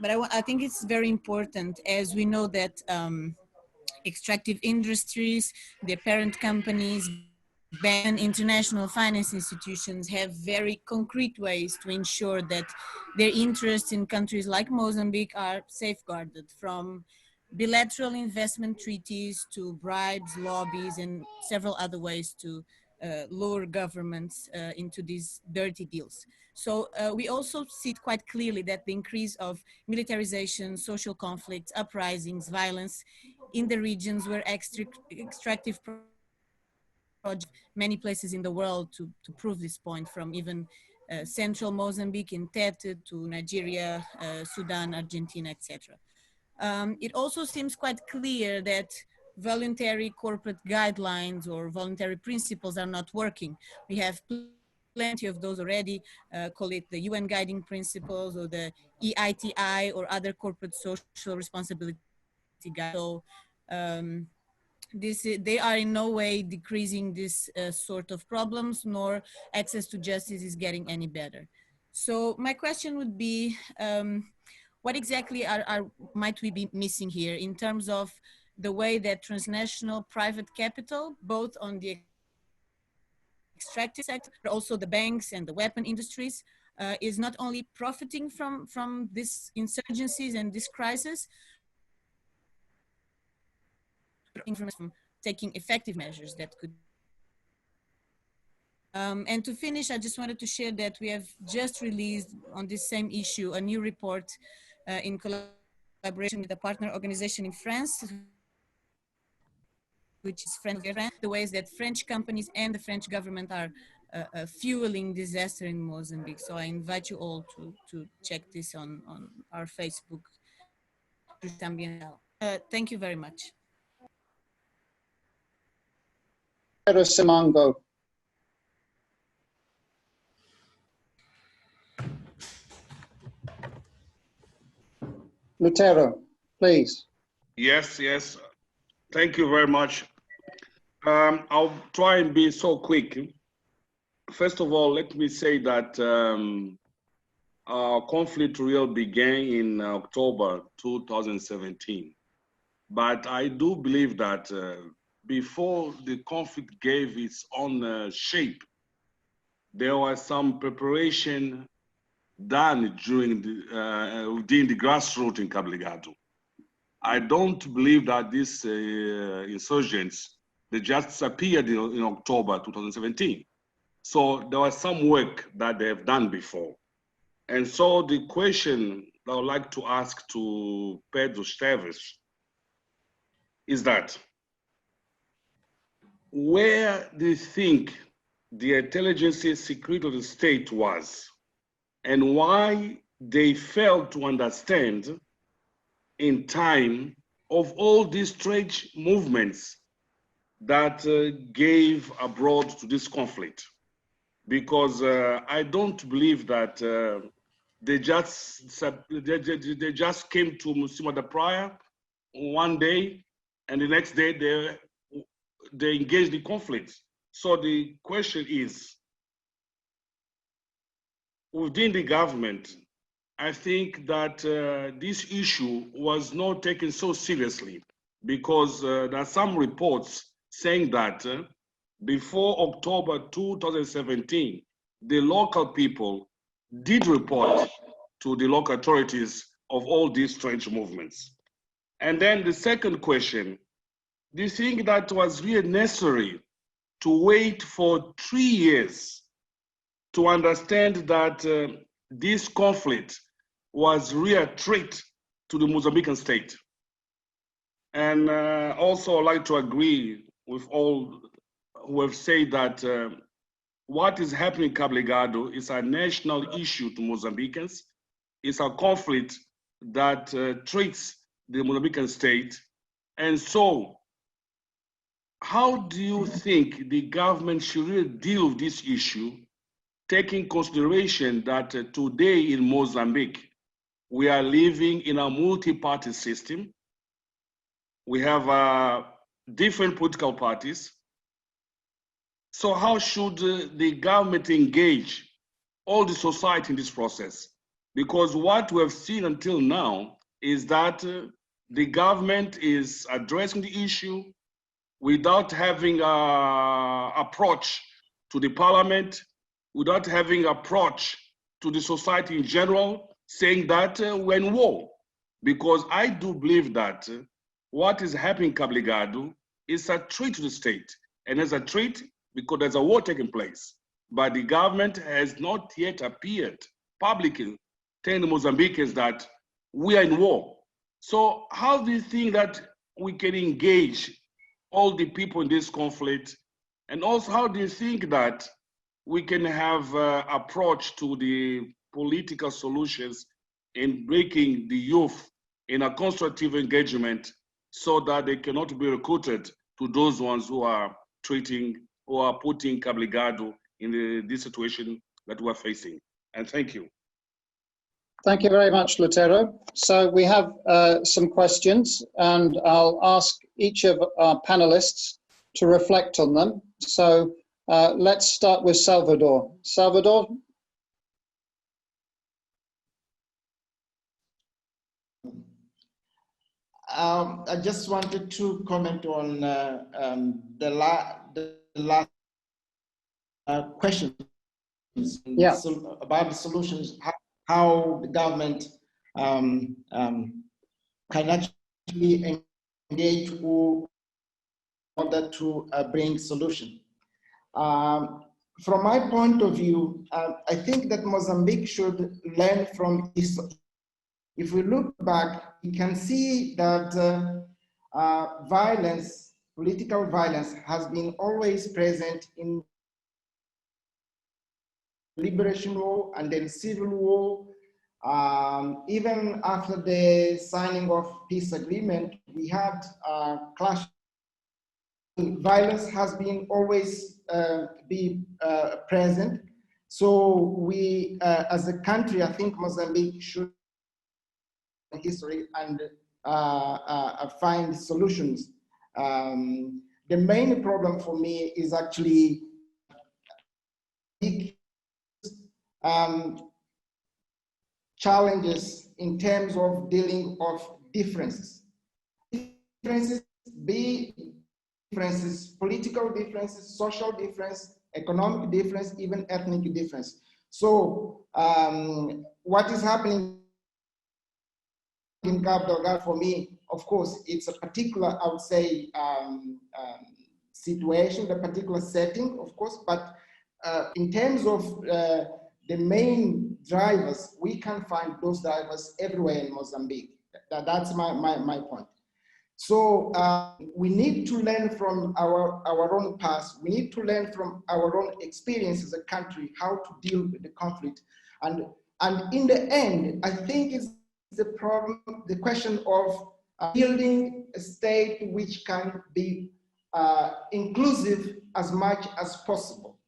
Speaker 7: but I think it's very important, as we know that extractive industries, their parent companies, and international finance institutions have very concrete ways to ensure that their interests in countries like Mozambique are safeguarded, from bilateral investment treaties to bribes, lobbies, and several other ways to lure governments into these dirty deals. So we also see it quite clearly that the increase of militarization, social conflicts, uprisings, violence in the regions where extractive projects, many places in the world to prove this point, from even central Mozambique in Tete to Nigeria, Sudan, Argentina, etc. It also seems quite clear that voluntary corporate guidelines or voluntary principles are not working. We have plenty of those already, call it the UN guiding principles or the EITI or other corporate social responsibility guidelines. So, they are in no way decreasing this sort of problems, nor access to justice is getting any better. So my question would be, what exactly might we be missing here in terms of the way that transnational private capital, both on the extractive sector, but also the banks and the weapon industries, is not only profiting from these insurgencies and this crisis, from taking effective measures that could. And to finish, I just wanted to share that we have just released on this same issue a new report in collaboration with a partner organization in France, which is France, the ways that French companies and the French government are fueling disaster in Mozambique. So I invite you all to check this on our Facebook. Thank you very much.
Speaker 1: Pedro Simango. Lutero, please.
Speaker 8: Yes. Thank you very much. I'll try and be so quick. first of all, let me say that our conflict really began in October 2017. But I do believe that before the conflict gave its own shape, there was some preparation done during within the grassroots in Cabo Delgado. I don't believe that these insurgents, they just appeared in October 2017. So there was some work that they have done before. And so the question I would like to ask to Pedro Stevie is that, where do you think the intelligence security of the state was, and why they failed to understand in time of all these strange movements that gave abroad to this conflict? Because I don't believe that they just came to Musima the Prior one day and the next day they engaged in conflict. So the question is, within the government, I think that this issue was not taken so seriously, because there are some reports saying that before October 2017, the local people did report to the local authorities of all these strange movements. And then the second question, do you think that was really necessary to wait for 3 years to understand that this conflict was really a threat to the Mozambican state? And also I'd like to agree with all who have said that what is happening in Cabo Delgado is a national issue to Mozambicans. It's a conflict that treats the Mozambican state. And so, how do you think the government should really deal with this issue, taking consideration that today in Mozambique, we are living in a multi-party system? We have different political parties. So how should the government engage all the society in this process? Because what we have seen until now is that the government is addressing the issue without having an approach to the parliament, without having an approach to the society in general, saying that we're in war. Because I do believe that what is happening in Cabo Delgado is a threat to the state. And as a threat, because there's a war taking place. But the government has not yet appeared publicly telling the Mozambicans that we are in war. So how do you think that we can engage all the people in this conflict? And also, how do you think that we can have approach to the political solutions in breaking the youth in a constructive engagement so that they cannot be recruited to those ones who are treating or are putting Cabo Delgado in this situation that we're facing? And thank you.
Speaker 1: Thank you very much, Lutero. So we have some questions, and I'll ask each of our panelists to reflect on them. So let's start with Salvador. Salvador?
Speaker 2: I just wanted to comment on the last question.
Speaker 1: Yeah.
Speaker 2: About the solutions, how the government can actually engage in order to bring solution. From my point of view, I think that Mozambique should learn from this. If we look back, we can see that violence, political violence, has been always present in Liberation War and then Civil War. Even after the signing of peace agreement, we had clash. Violence has been always present. So we, as a country, I think Mozambique should history and find solutions. The main problem for me is actually challenges in terms of dealing of differences. Differences, be differences, political differences, social difference, economic difference, even ethnic difference. So what is happening in Cabo Delgado for me, of course, it's a particular, I would say, situation, a particular setting, of course, but in terms of the main drivers, we can find those drivers everywhere in Mozambique. That's my point. So we need to learn from our own past. We need to learn from our own experience as a country, how to deal with the conflict. And in the end, I think it's the problem, the question of building a state which can be inclusive as much as possible.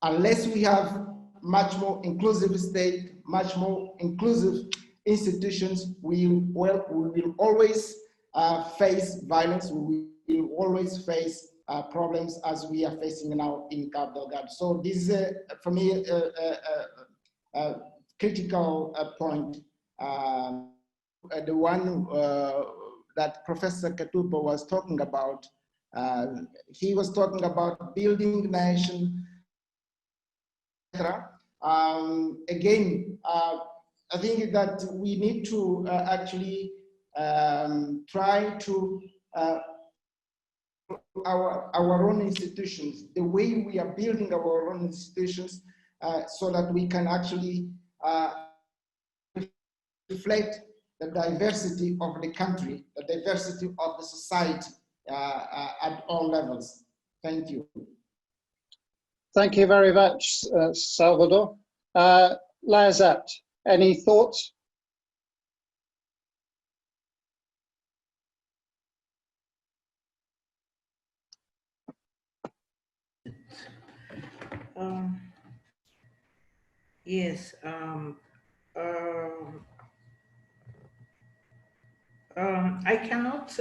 Speaker 2: Unless we have much more inclusive state, much more inclusive institutions, we will always face violence, we will always face problems as we are facing now in Cabo Delgado. So this is, for me, a critical point. The one that Professor Katupo was talking about, he was talking about building nation, etc. Again, I think that we need to actually try to our own institutions, the way we are building our own institutions, so that we can actually reflect the diversity of the country, the diversity of the society at all levels. Thank you.
Speaker 1: Thank you very much, Salvador. Liza, any thoughts?
Speaker 3: Yes. I cannot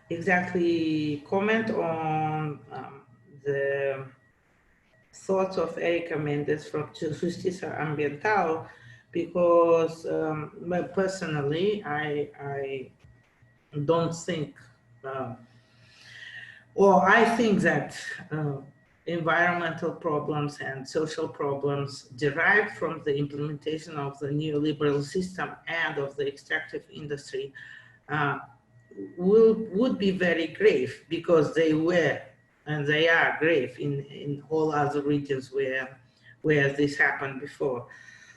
Speaker 3: exactly comment on the thoughts of Erika Mendes from Justiça Ambiental, because personally, I don't think, well, I think that environmental problems and social problems derived from the implementation of the neoliberal system and of the extractive industry would be very grave, because they were and they are grave in all other regions where this happened before.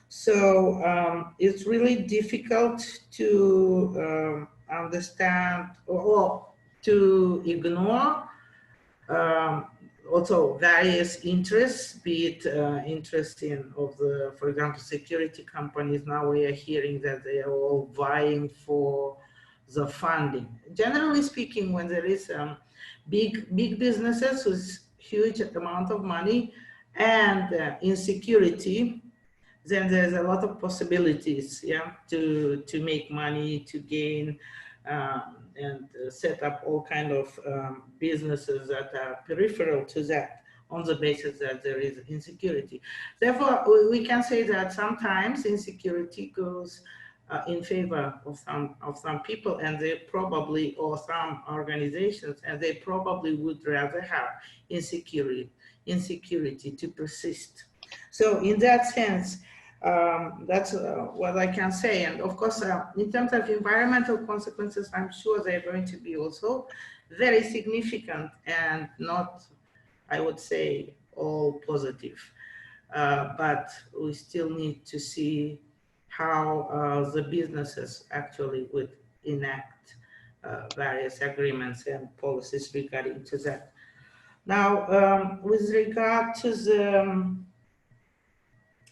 Speaker 3: So it's really difficult to understand or to ignore also various interests, be it interest of the, for example, security companies. Now we are hearing that they are all vying for the funding. Generally speaking, when there is big businesses with huge amount of money and insecurity, then there's a lot of possibilities, yeah, to make money, to gain, and set up all kind of businesses that are peripheral to that, on the basis that there is insecurity. Therefore, we can say that sometimes insecurity goes in favor of some people, and they probably, or some organizations, and they probably would rather have insecurity to persist. So in that sense, that's what I can say. And of course, in terms of environmental consequences, I'm sure they're going to be also very significant and not, I would say, all positive. But we still need to see how the businesses actually would enact various agreements and policies regarding to that. Now, with regard to the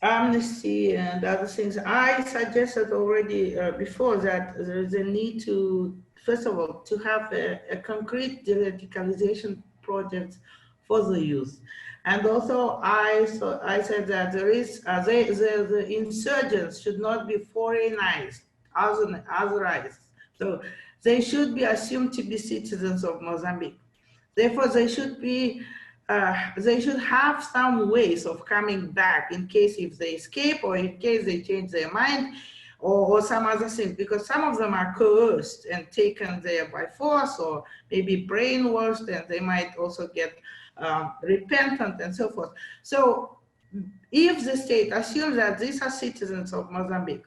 Speaker 3: amnesty and other things, I suggested already before that there is a need to, first of all, to have a concrete de-radicalization project for the youth. And also I said that there is, the insurgents should not be foreignized, otherized. So they should be assumed to be citizens of Mozambique. Therefore, they should be they should have some ways of coming back in case if they escape or in case they change their mind or some other things, because some of them are coerced and taken there by force or maybe brainwashed, and they might also get repentant and so forth. So if the state assumes that these are citizens of Mozambique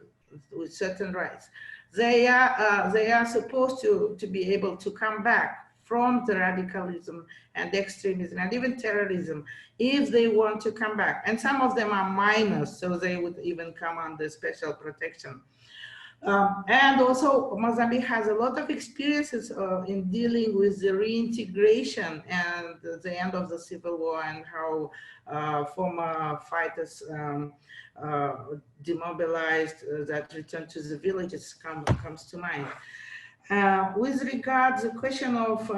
Speaker 3: with certain rights, they are supposed to be able to come back from the radicalism and extremism and even terrorism if they want to come back. And some of them are minors, so they would even come under special protection. And also Mozambique has a lot of experiences in dealing with the reintegration and the end of the civil war and how former fighters demobilized that returned to the villages comes to mind. With regards to the question of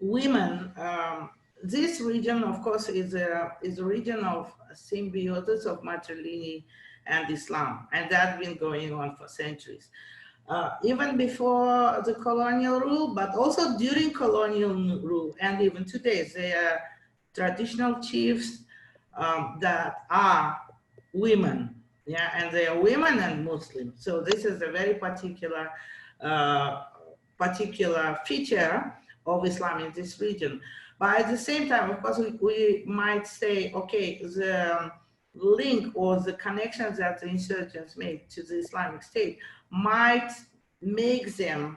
Speaker 3: women, this region, of course, is a region of symbiosis of matrilineal and Islam, and that's been going on for centuries. Even before the colonial rule, but also during colonial rule, and even today, there are traditional chiefs that are women, yeah, and they are women and Muslims. So this is a very particular feature of Islam in this region. But at the same time, of course, we might say, okay, the link or the connections that the insurgents made to the Islamic State might make them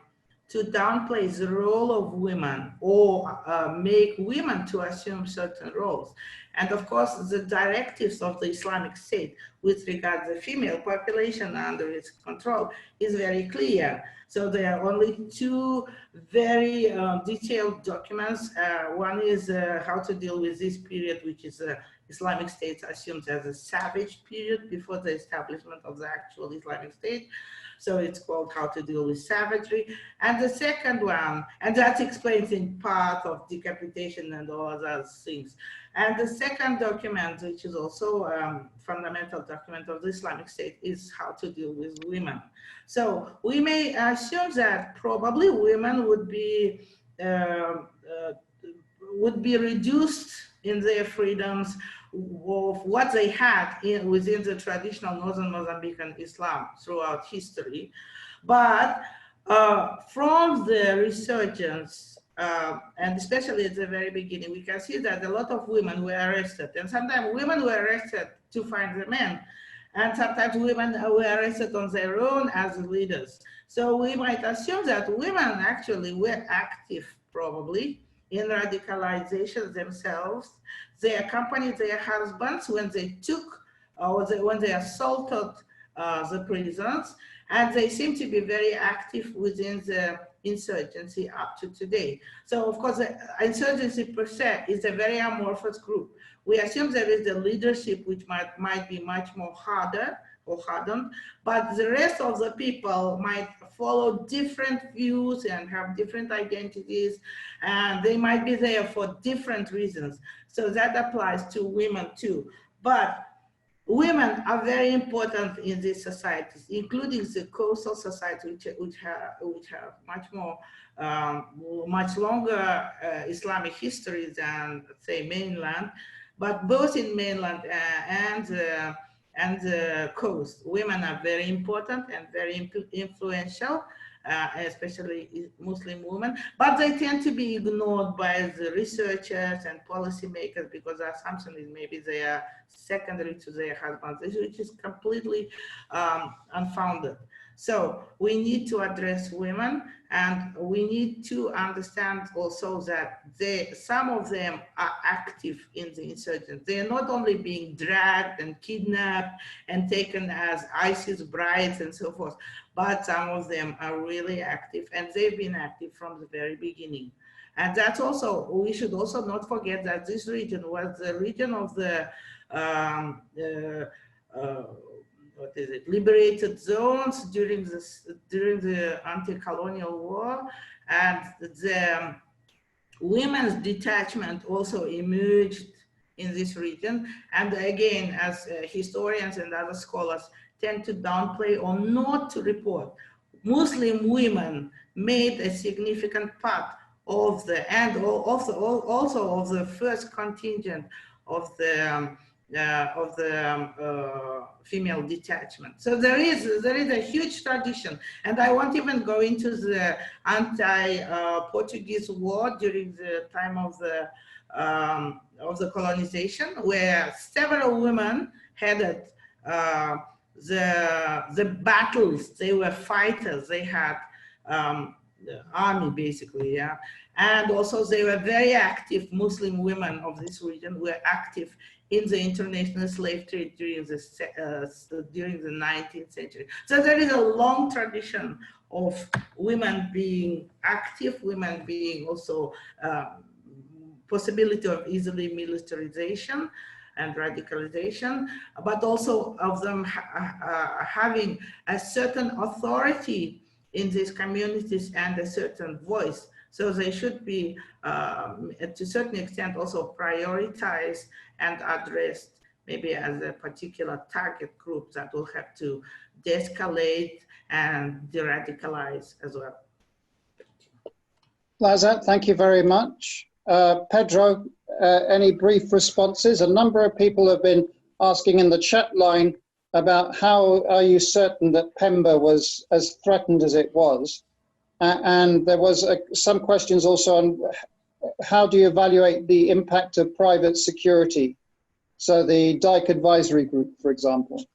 Speaker 3: to downplay the role of women or make women to assume certain roles. And of course, the directives of the Islamic State with regard to the female population under its control is very clear. So there are only two very detailed documents. One is how to deal with this period, which is Islamic State assumes as a savage period before the establishment of the actual Islamic State. So it's called How to Deal with Savagery. And the second one, and that explains in part of decapitation and all other things. And the second document, which is also a fundamental document of the Islamic State, is How to Deal with Women. So we may assume that probably women would be reduced in their freedoms of what they had within the traditional northern Mozambican Islam throughout history. But from the resurgence, and especially at the very beginning, we can see that a lot of women were arrested. And sometimes women were arrested to find the men. And sometimes women were arrested on their own as leaders. So we might assume that women actually were active, probably, in radicalization themselves. They accompanied their husbands when they took, when they assaulted the prisons, and they seem to be very active within the insurgency up to today. So of course, the insurgency per se is a very amorphous group. We assume there is the leadership which might be much more harder or hardened, but the rest of the people might follow different views and have different identities, and they might be there for different reasons. So that applies to women too. But women are very important in these societies, including the coastal societies, which have much more, much longer Islamic history than, say, mainland. But both in mainland and the coast, women are very important and very influential, especially Muslim women, but they tend to be ignored by the researchers and policymakers because the assumption is maybe they are secondary to their husbands, which is completely unfounded. So we need to address women, and we need to understand also that some of them are active in the insurgents. They are not only being dragged and kidnapped and taken as ISIS brides and so forth, but some of them are really active, and they've been active from the very beginning. And that's also, we should also not forget that this region was the region of the liberated zones during the anti-colonial war, and the women's detachment also emerged in this region. And again, as historians and other scholars tend to downplay or not to report, Muslim women made a significant part of the, and also of the first contingent of the female detachment. So there is a huge tradition, and I won't even go into the anti-Portuguese war during the time of the colonization, where several women headed the battles. They were fighters. They had the army, basically, yeah. And also they were very active. Muslim women of this region were active in the international slave trade during the 19th century. So there is a long tradition of women being active, women being also possibility of easily militarization and radicalization, but also of them having a certain authority in these communities and a certain voice. So they should be, to a certain extent, also prioritized and addressed, maybe as a particular target group that will have to de-escalate and de-radicalize as well.
Speaker 1: Liza, thank you very much. Pedro, any brief responses? A number of people have been asking in the chat line about how are you certain that Pemba was as threatened as it was? And there was some questions also on how do you evaluate the impact of private security? So the Dyke Advisory Group, for example.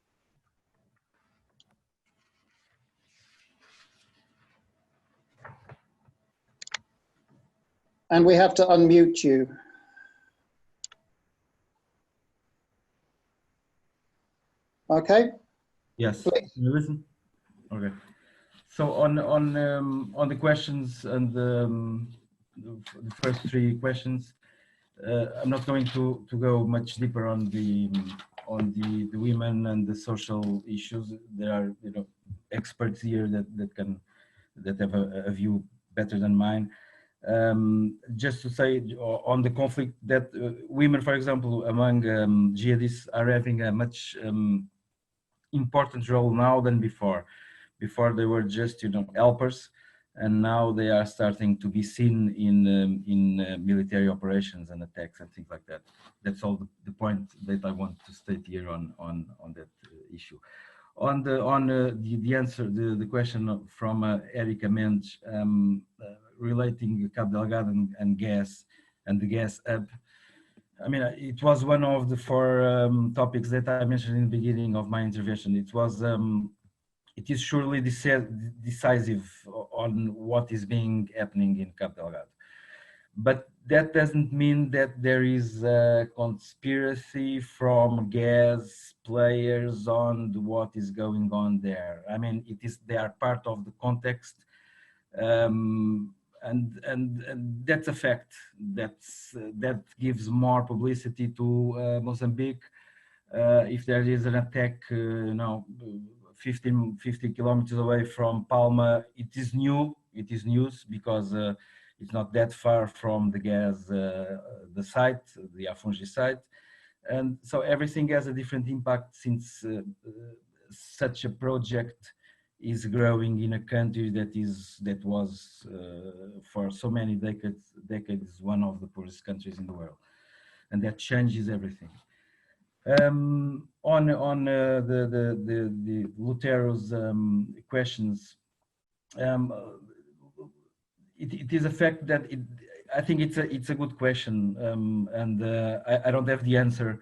Speaker 1: And we have to unmute you. Okay.
Speaker 4: Yes.
Speaker 1: Please.
Speaker 4: You listen. Okay. So on the questions and the first three questions, I'm not going to go much deeper on the women and the social issues. There are experts here that have a view better than mine. Just to say on the conflict that women, for example, among jihadists are having a much important role now than before. Before they were just helpers, and now they are starting to be seen in military operations and attacks and things like that. That's all the point that I want to state here on that issue. On the answer, the question from Erika Mendes relating Cabo Delgado and gas and the gas hub. I mean, it was one of the four topics that I mentioned in the beginning of my intervention. It is surely decisive on what is happening in Cabo Delgado. But that doesn't mean that there is a conspiracy from gas players on what is going on there. I mean, they are part of the context, and that's a fact. That gives more publicity to Mozambique. If there is an attack, 50 kilometers away from Palma, it is news because it's not that far from the gas, the site, the Afungi site. And so everything has a different impact since such a project is growing in a country that was for so many decades one of the poorest countries in the world. And that changes everything. On the Lutero's questions, it is a fact that I think it's a good question, and I don't have the answer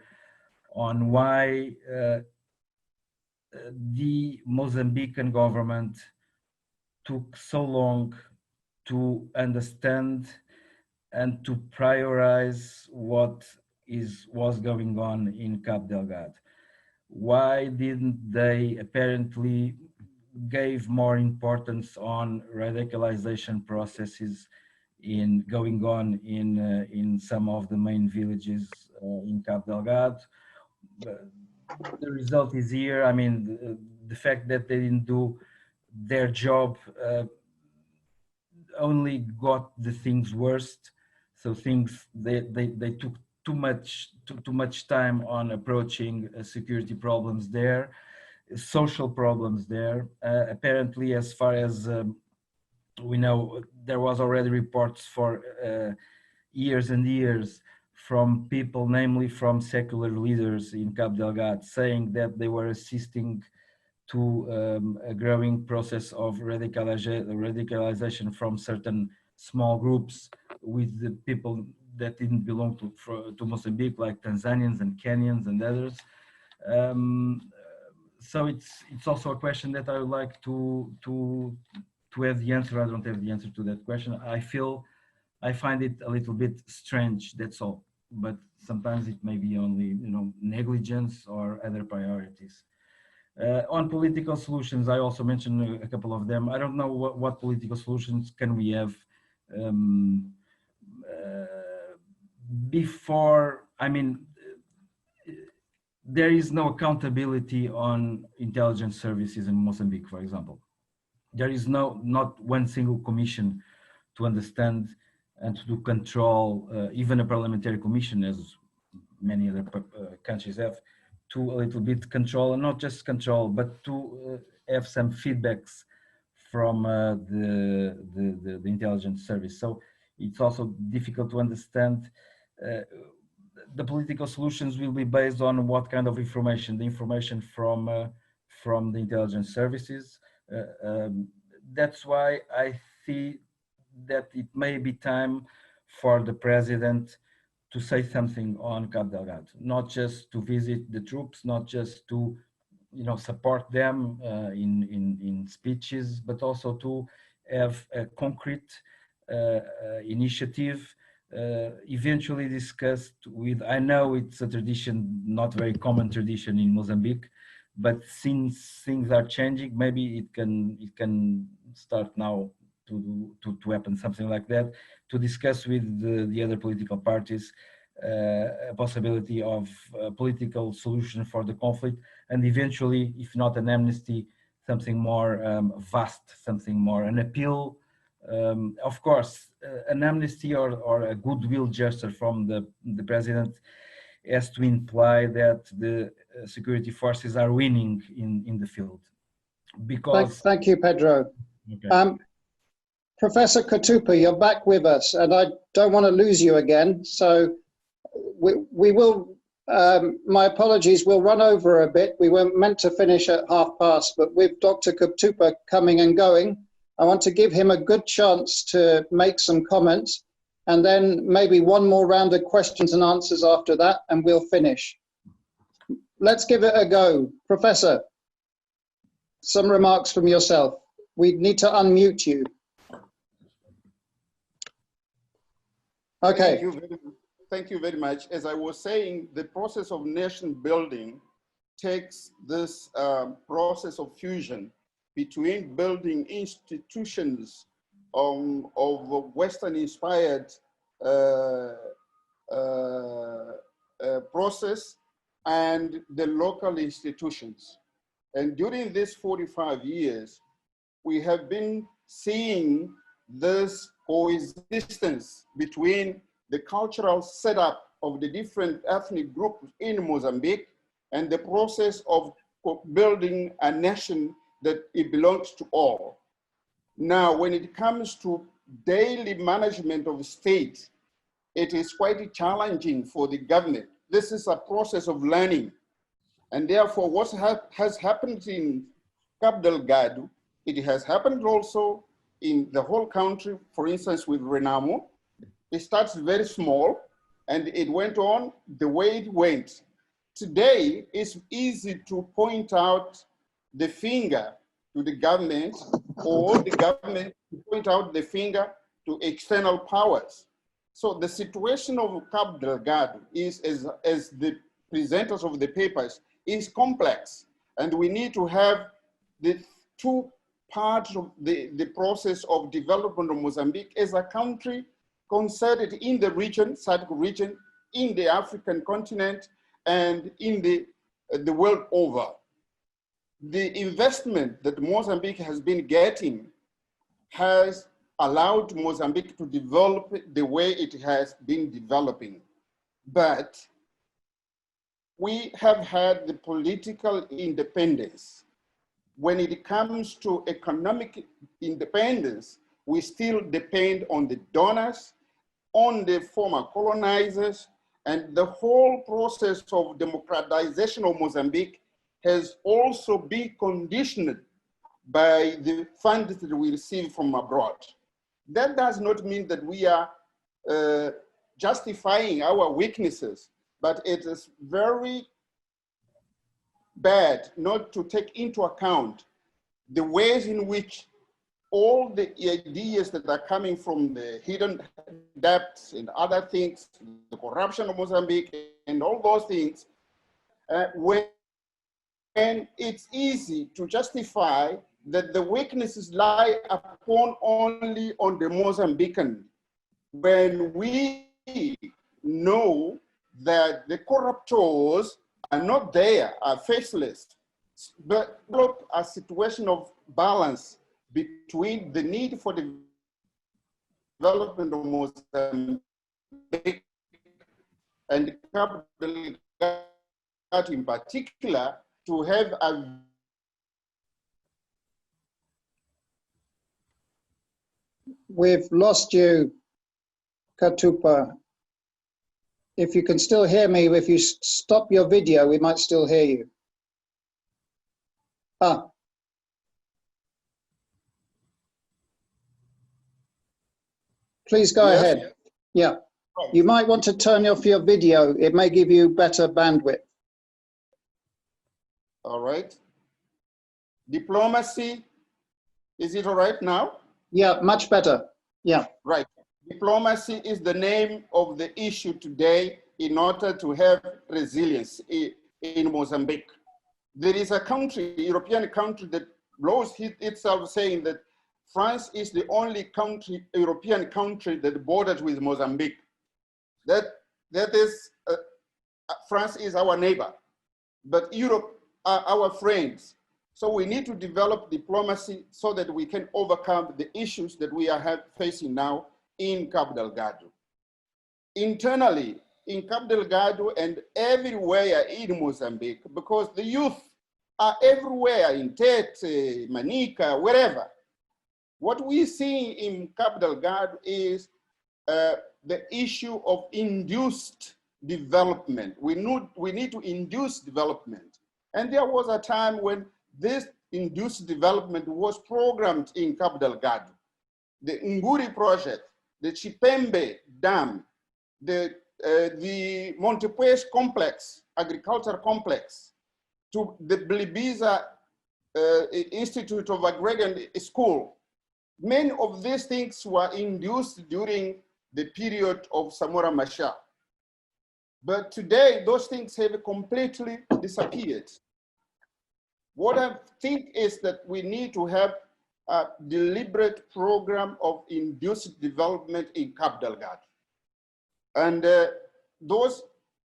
Speaker 4: on why the Mozambican government took so long to understand and to prioritize what was going on in Cabo Delgado. Why didn't they apparently gave more importance on radicalization processes going on in some of the main villages in Cabo Delgado? The result is here. I mean, the fact that they didn't do their job only got the things worse. So they took too much time on approaching security problems there, social problems there. Apparently, as far as we know there was already reports for years and years from people, namely from secular leaders in Cabo Delgado, saying that they were assisting to a growing process of radicalization from certain small groups with the people that didn't belong to Mozambique, like Tanzanians and Kenyans and others. So it's also a question that I would like to have the answer. I don't have the answer to that question. I find it a little bit strange, that's all. But sometimes it may be only, negligence or other priorities. On political solutions, I also mentioned a couple of them. I don't know what political solutions can we have before, there is no accountability on intelligence services in Mozambique, for example. There is not one single commission to understand and to control, even a parliamentary commission, as many other countries have, to a little bit control, and not just control, but to have some feedbacks from the intelligence service. So it's also difficult to understand. The political solutions will be based on what kind of information, the information from the intelligence services. That's why I see that it may be time for the president to say something on Cabo Delgado, not just to visit the troops, not just to support them in speeches, but also to have a concrete initiative eventually discussed with, I know it's a tradition, not very common tradition in Mozambique, but since things are changing, maybe it can start now to happen, something like that, to discuss with the other political parties a possibility of a political solution for the conflict, and eventually, if not an amnesty, something more vast, something more, an appeal. Of course, an amnesty or a goodwill gesture from the president has to imply that the security forces are winning in the field. Because
Speaker 1: thank you, Pedro. Okay. Professor Katupa, you're back with us, and I don't want to lose you again. So we will, my apologies, we'll run over a bit. We weren't meant to finish at past, but with Dr. Katupa coming and going, I want to give him a good chance to make some comments, and then maybe one more round of questions and answers after that, and we'll finish. Let's give it a go. Professor, some remarks from yourself. We need to unmute you. Okay.
Speaker 5: Thank you very much. As I was saying, the process of nation building takes this process of fusion between building institutions of Western-inspired process and the local institutions. And during these 45 years, we have been seeing this coexistence between the cultural setup of the different ethnic groups in Mozambique and the process of building a nation that it belongs to all. Now, when it comes to daily management of the state, it is quite challenging for the government. This is a process of learning. And therefore, what has happened in Cabo Delgado, it has happened also in the whole country, for instance, with Renamo. It starts very small, and it went on the way it went. Today, it's easy to point out the finger to the government, or the government to point out the finger to external powers. So the situation of Cabo Delgado is, as the presenters of the papers, is complex. And we need to have the two parts of the process of development of Mozambique as a country concerted in the region, SADC region, in the African continent, and in the world over. The investment that Mozambique has been getting has allowed Mozambique to develop the way it has been developing. But we have had the political independence. When it comes to economic independence, we still depend on the donors, on the former colonizers, and the whole process of democratization of Mozambique has also been conditioned by the funds that we receive from abroad. That does not mean that we are justifying our weaknesses, but it is very bad not to take into account the ways in which all the ideas that are coming from the hidden debts and other things, the corruption of Mozambique and all those things, when it's easy to justify that the weaknesses lie upon only on the Mozambican, when we know that the corruptors are not there, are faceless, but look a situation of balance between the need for the development of Mozambique and Cabo Delgado in particular, to have a
Speaker 1: We've lost you, Katupa. If you can still hear me, if you stop your video, we might still hear you. Ah. Please go ahead. Yeah. You might want to turn off your video. It may give you better bandwidth.
Speaker 5: All right. Diplomacy, is it all right now?
Speaker 1: Yeah, much better. Yeah.
Speaker 5: Right. Diplomacy is the name of the issue today in order to have resilience in Mozambique. There is a country, European country, that blows itself saying that France is the only country, European country, that borders with Mozambique. That is, France is our neighbor, but Europe are our friends. So we need to develop diplomacy so that we can overcome the issues that we are facing now in Cabo Delgado. Internally, in Cabo Delgado and everywhere in Mozambique, because the youth are everywhere in Tete, Manica, wherever. What we see in Cabo Delgado is the issue of induced development. We need to induce development. And there was a time when this induced development was programmed in Cabo Delgado. The Nguri project, the Chipembe Dam, the Montepuez complex, agriculture complex, to the Blibiza Institute of Agrarian School. Many of these things were induced during the period of Samora Machel. But today, those things have completely disappeared. What I think is that we need to have a deliberate program of induced development in Cabo Delgado. And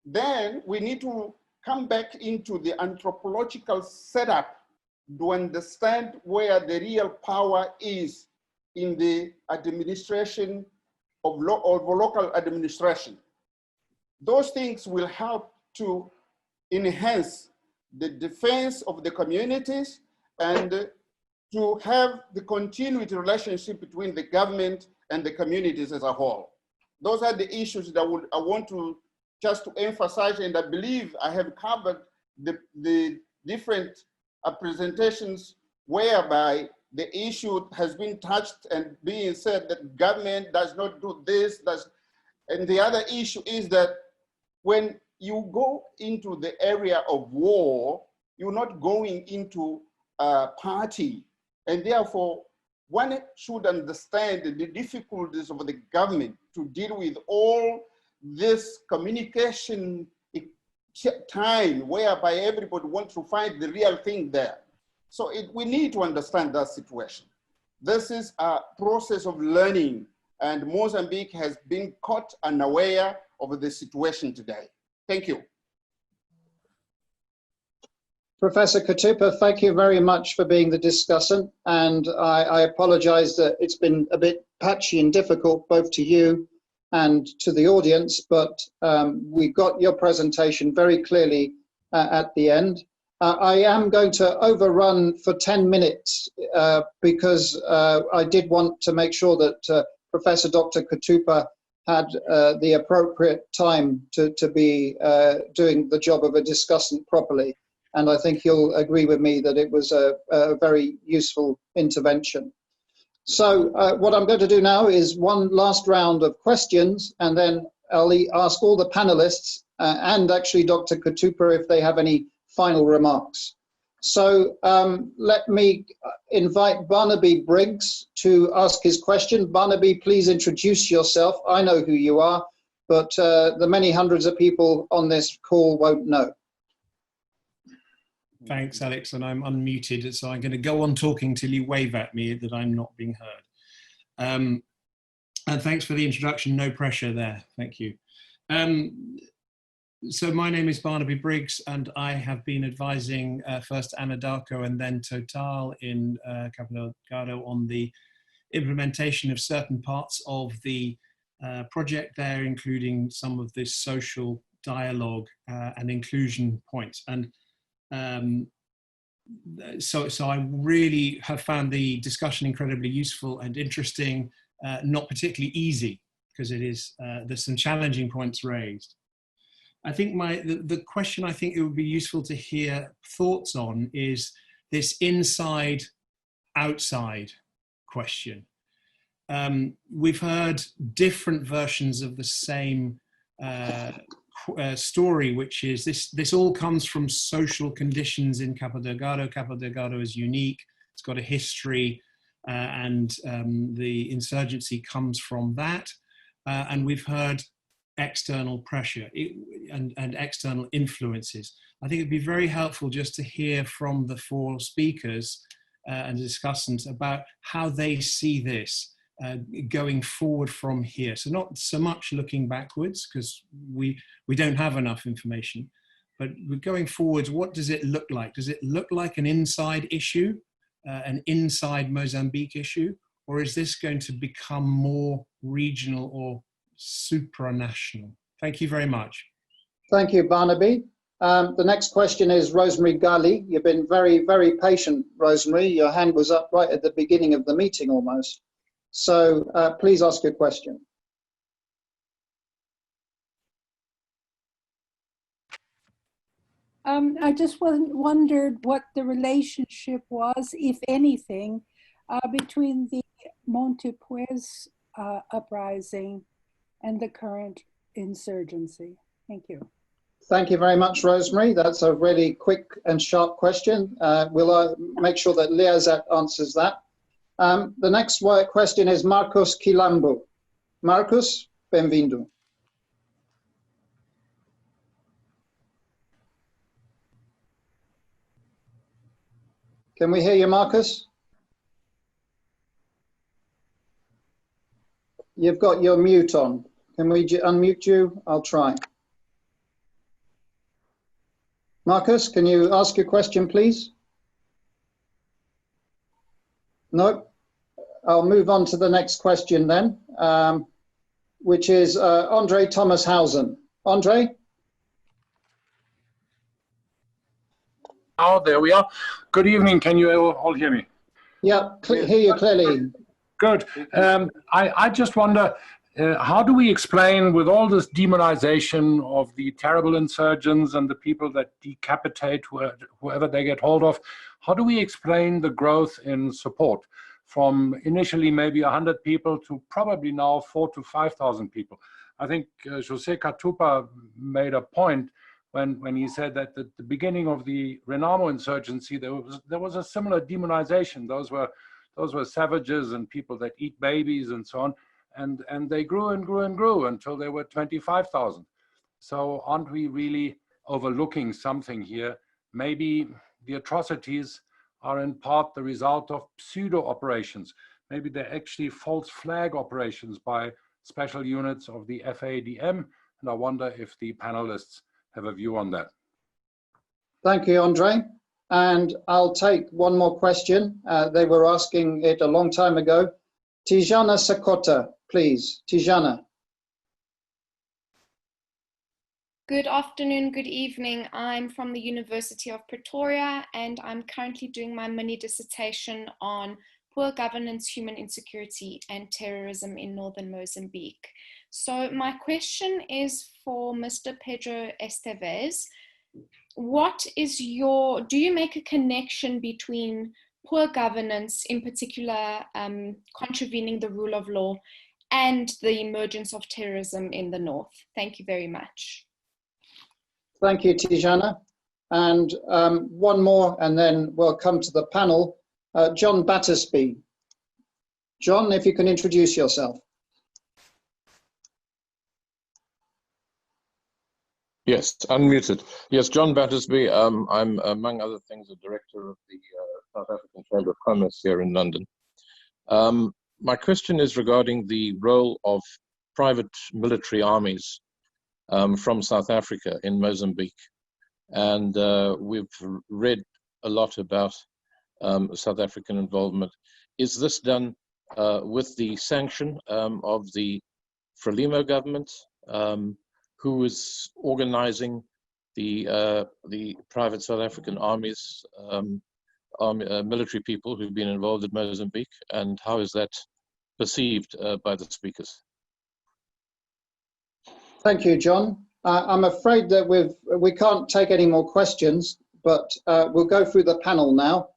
Speaker 5: then we need to come back into the anthropological setup to understand where the real power is in the administration of local administration. Those things will help to enhance the defense of the communities and to have the continued relationship between the government and the communities as a whole. Those are the issues that I want to just to emphasize, and I believe I have covered the different presentations whereby the issue has been touched and being said that government does not do this, and the other issue is that when you go into the area of war, you're not going into a party. And therefore, one should understand the difficulties of the government to deal with all this communication time whereby everybody wants to find the real thing there. So we need to understand that situation. This is a process of learning, and Mozambique has been caught unaware of the situation today. Thank you.
Speaker 1: Professor Katupa, thank you very much for being the discussant. And I apologize that it's been a bit patchy and difficult both to you and to the audience, but we got your presentation very clearly at the end. I am going to overrun for 10 minutes because I did want to make sure that Professor Dr. Katupa had the appropriate time to be doing the job of a discussant properly. And I think you'll agree with me that it was a very useful intervention. So what I'm going to do now is one last round of questions, and then I'll ask all the panelists and actually Dr. Katupa if they have any final remarks. So let me invite Barnaby Briggs to ask his question. Barnaby, please introduce yourself. I know who you are, but the many hundreds of people on this call won't know.
Speaker 9: Thanks, Alex, and I'm unmuted, so I'm going to go on talking till you wave at me that I'm not being heard. And thanks for the introduction, no pressure there, thank you. So my name is Barnaby Briggs, and I have been advising first Anadarko and then Total in Cabo Delgado on the implementation of certain parts of the project there, including some of this social dialogue and inclusion points. And so I really have found the discussion incredibly useful and interesting, not particularly easy, because it is, there's some challenging points raised. I think the question I think it would be useful to hear thoughts on is this inside-outside question. We've heard different versions of the same story, which is this all comes from social conditions in Cabo Delgado. Cabo Delgado is unique, it's got a history, and the insurgency comes from that. And we've heard external pressure and external influences. I think it'd be very helpful just to hear from the four speakers and discussants about how they see this going forward from here. So not so much looking backwards, because we don't have enough information, but going forwards, what does it look like? Does it look like an inside issue, an inside Mozambique issue, or is this going to become more regional or supranational? Thank you very much.
Speaker 1: Thank you, Barnaby. The next question is Rosemary Gully. You've been very, very patient, Rosemary. Your hand was up right at the beginning of the meeting almost. So please ask your question.
Speaker 10: I just wondered what the relationship was, if anything, between the Montepuez uprising and the current insurgency. Thank you.
Speaker 1: Thank you very much, Rosemary. That's a really quick and sharp question. We'll make sure that Leah answers that. The next question is Marcos Quilambo. Marcos, bem-vindo. Can we hear you, Marcus? You've got your mute on. Can we unmute you? I'll try. Marcus, can you ask your question, please? No. I'll move on to the next question then, which is Andre Thomas Hausen. Andre?
Speaker 11: Oh, there we are. Good evening. Can you all hear me?
Speaker 1: Yeah, hear you clearly.
Speaker 11: Good. I just wonder, how do we explain, with all this demonization of the terrible insurgents and the people that decapitate whoever they get hold of, how do we explain the growth in support from initially maybe 100 people to probably now 4,000 to 5,000 people? I think José Katupa made a point when he said that at the beginning of the Renamo insurgency, there was a similar demonization. Those were savages and people that eat babies and so on. And they grew and grew and grew until they were 25,000. So aren't we really overlooking something here? Maybe the atrocities are in part the result of pseudo operations. Maybe they're actually false flag operations by special units of the FADM. And I wonder if the panelists have a view on that.
Speaker 1: Thank you, Andre. And I'll take one more question. They were asking it a long time ago. Tijana Sakota, please. Tijana.
Speaker 12: Good afternoon, good evening. I'm from the University of Pretoria and I'm currently doing my mini dissertation on poor governance, human insecurity and terrorism in northern Mozambique. So my question is for Mr. Pedro Esteves. Do you make a connection between poor governance, in particular contravening the rule of law, and the emergence of terrorism in the north? Thank you very much.
Speaker 1: Thank you, Tijana. And one more, and then we'll come to the panel. John Battersby. John, if you can introduce yourself.
Speaker 13: Yes, unmuted. Yes, John Battersby. I'm, among other things, a director of the South African Chamber of Commerce here in London. My question is regarding the role of private military armies from South Africa in Mozambique. And we've read a lot about South African involvement. Is this done with the sanction of the Frelimo government? Who is organizing the private South African armies, military people who've been involved in Mozambique, and how is that perceived by the speakers?
Speaker 1: Thank you, John. I'm afraid that we can't take any more questions, but we'll go through the panel now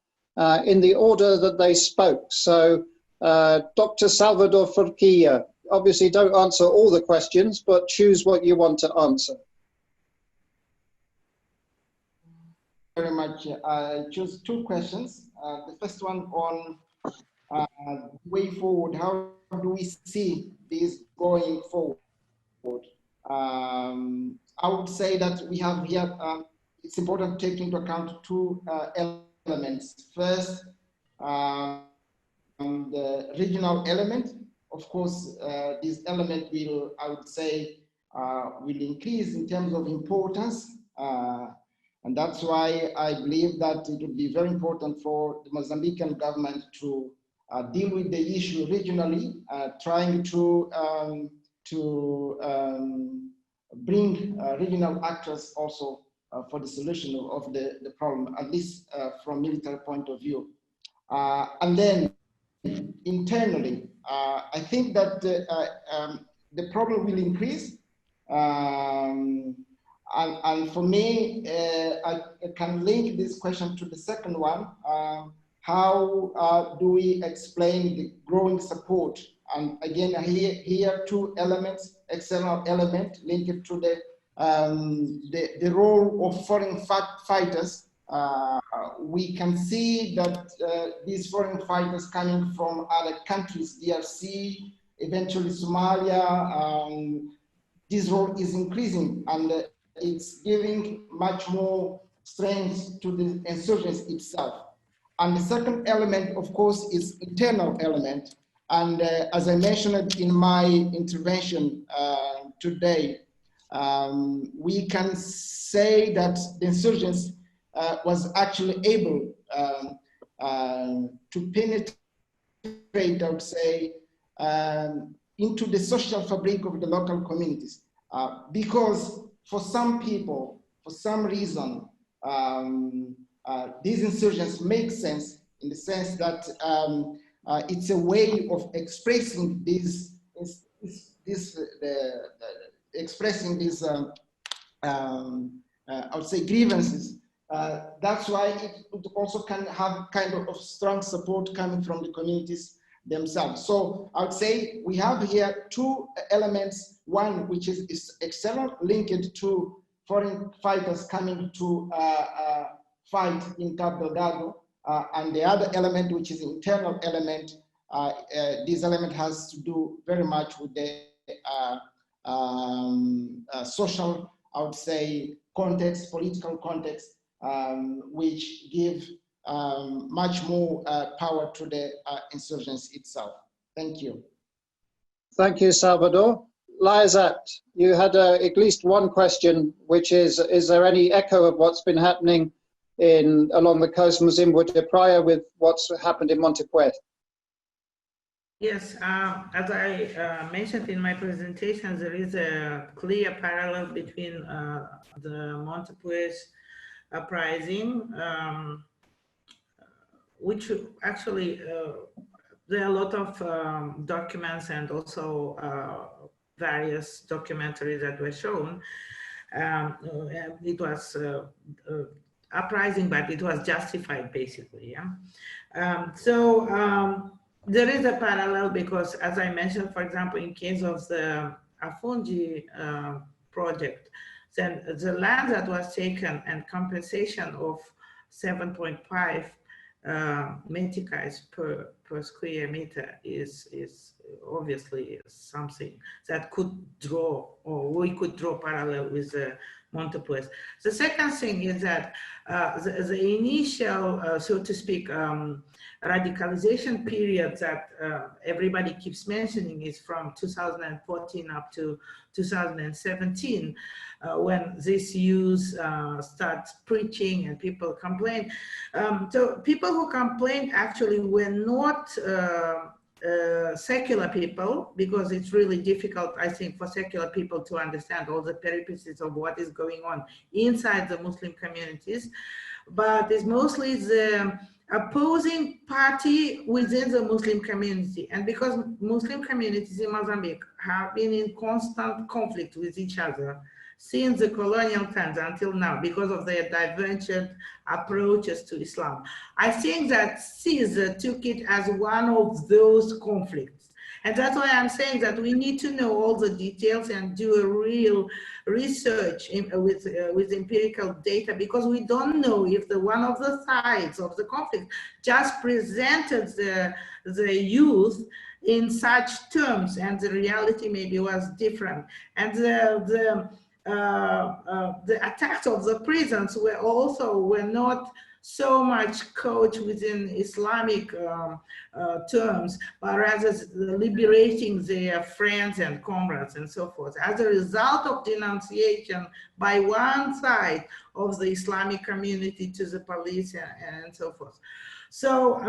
Speaker 1: in the order that they spoke. So Dr. Salvador Forquilla, obviously don't answer all the questions, but choose what you want to answer.
Speaker 2: Very much. I chose two questions. The first one on way forward. How do we see this going forward? I would say that we have here, it's important to take into account two elements. First, the regional element. Of course, this element will, I would say, will increase in terms of importance. And that's why I believe that it would be very important for the Mozambican government to deal with the issue regionally, trying to bring regional actors also for the solution of the problem, at least from military point of view. And then internally, I think that the problem will increase. And for me, I can link this question to the second one. How do we explain the growing support? And again, here two elements, external element linked to the role of foreign fighters. We can see that these foreign fighters coming from other countries, DRC, eventually Somalia, this role is increasing and it's giving much more strength to the insurgency itself. And the second element, of course, is internal element. And as I mentioned in my intervention today, we can say that the insurgents was actually able to penetrate, I would say, into the social fabric of the local communities. Because for some people, for some reason, these insurgents make sense in the sense that it's a way of expressing I would say grievances. That's why it also can have kind of strong support coming from the communities themselves. So I would say we have here two elements. One, which is external, linked to foreign fighters coming to fight in Cabo Delgado, and the other element, which is internal element. This element has to do very much with the social, I would say, context, political context, which give much more power to the insurgency itself. Thank you.
Speaker 1: Thank you, Salvador. Liza, you had at least one question, which is there any echo of what's been happening along the coast of Mozambique prior with what's happened in Montepuez?
Speaker 3: Yes, as I mentioned in my presentation, there is a clear parallel between the Montepuez uprising, which actually there are a lot of documents and also various documentaries that were shown. It was uprising, but it was justified basically. Yeah. There is a parallel because, as I mentioned, for example, in case of the Afungi project, then the land that was taken and compensation of 7.5 meticais per square meter is obviously something that could draw, or we could draw parallel with the Montepuez. The second thing is that the initial, so to speak, radicalization period that everybody keeps mentioning is from 2014 up to 2017, when this youth starts preaching and people complain. So people who complained actually were not secular people, because it's really difficult, I think, for secular people to understand all the peripheries of what is going on inside the Muslim communities, but it's mostly the opposing party within the Muslim community. And because Muslim communities in Mozambique have been in constant conflict with each other since the colonial times until now, because of their divergent approaches to Islam, I think that Caesar took it as one of those conflicts. And that's why I'm saying that we need to know all the details and do a real research with empirical data, because we don't know if the one of the sides of the conflict just presented the youth in such terms and the reality maybe was different. And the attacks of the prisons were not so much coached within Islamic terms, but rather liberating their friends and comrades and so forth, as a result of denunciation by one side of the Islamic community to the police and so forth. So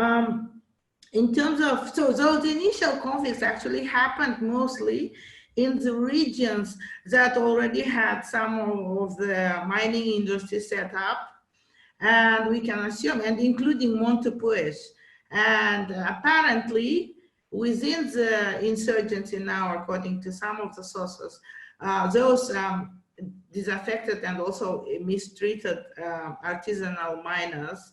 Speaker 3: in terms of, so those initial conflicts actually happened mostly in the regions that already had some of the mining industry set up, and we can assume, and including Montepuez. And apparently, within the insurgency now, according to some of the sources, those disaffected and also mistreated artisanal miners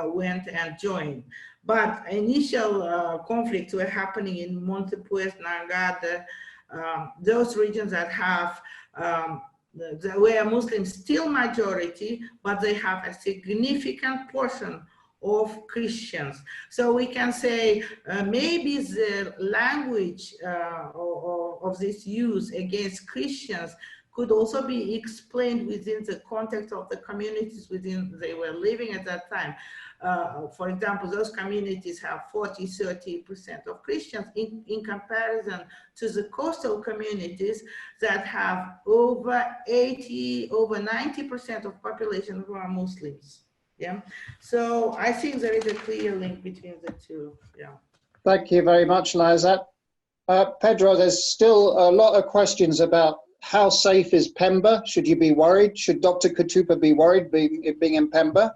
Speaker 3: went and joined. But initial conflicts were happening in Montepuez, Nangada, those regions that have where Muslims still majority, but they have a significant portion of Christians. So we can say maybe the language of this use against Christians could also be explained within the context of the communities within they were living at that time. For example, those communities have 40–30% of Christians in comparison to the coastal communities that have over 90% of population who are Muslims. Yeah, so I think there is a clear link between the two. Yeah.
Speaker 1: Thank you very much, Liza. Pedro, there's still a lot of questions about how safe is Pemba? Should you be worried? Should Dr. Katupa be worried being in Pemba?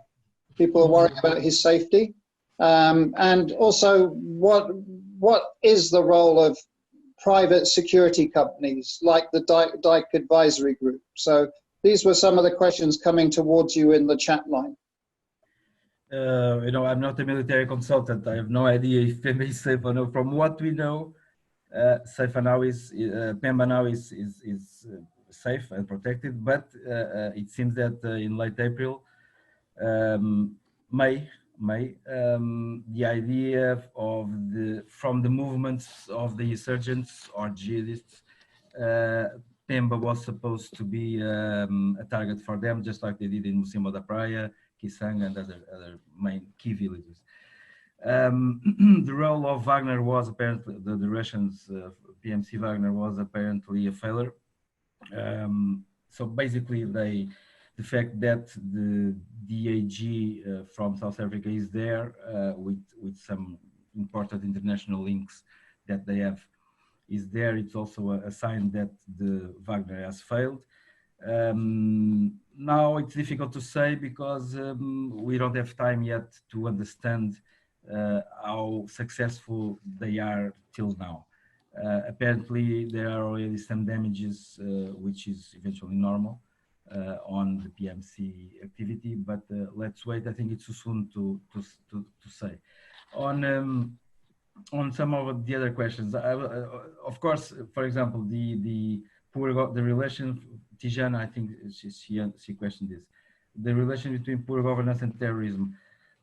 Speaker 1: People are worried about his safety. And also, what is the role of private security companies like the Dyke Advisory Group? So these were some of the questions coming towards you in the chat line.
Speaker 4: You know, I'm not a military consultant. I have no idea if Pemba is safe or not. From what we know, Pemba now is safe and protected, but it seems that in late April, May, the idea from the movements of the insurgents or jihadists, Pemba was supposed to be a target for them, just like they did in Mocimboa da Praia, Kisanga, and other main key villages. The role of Wagner was apparently, the Russians, PMC Wagner was apparently a failure. So basically the fact that the DAG from South Africa is there with some important international links that they have is there, it's also a sign that the Wagner has failed. Now it's difficult to say because we don't have time yet to understand how successful they are till now. Apparently there are already some damages, which is eventually normal on the PMC activity, but let's wait. I think it's too soon to say. On some of the other questions, of course, for example, the relation, Tijana, I think she questioned this, the relation between poor governance and terrorism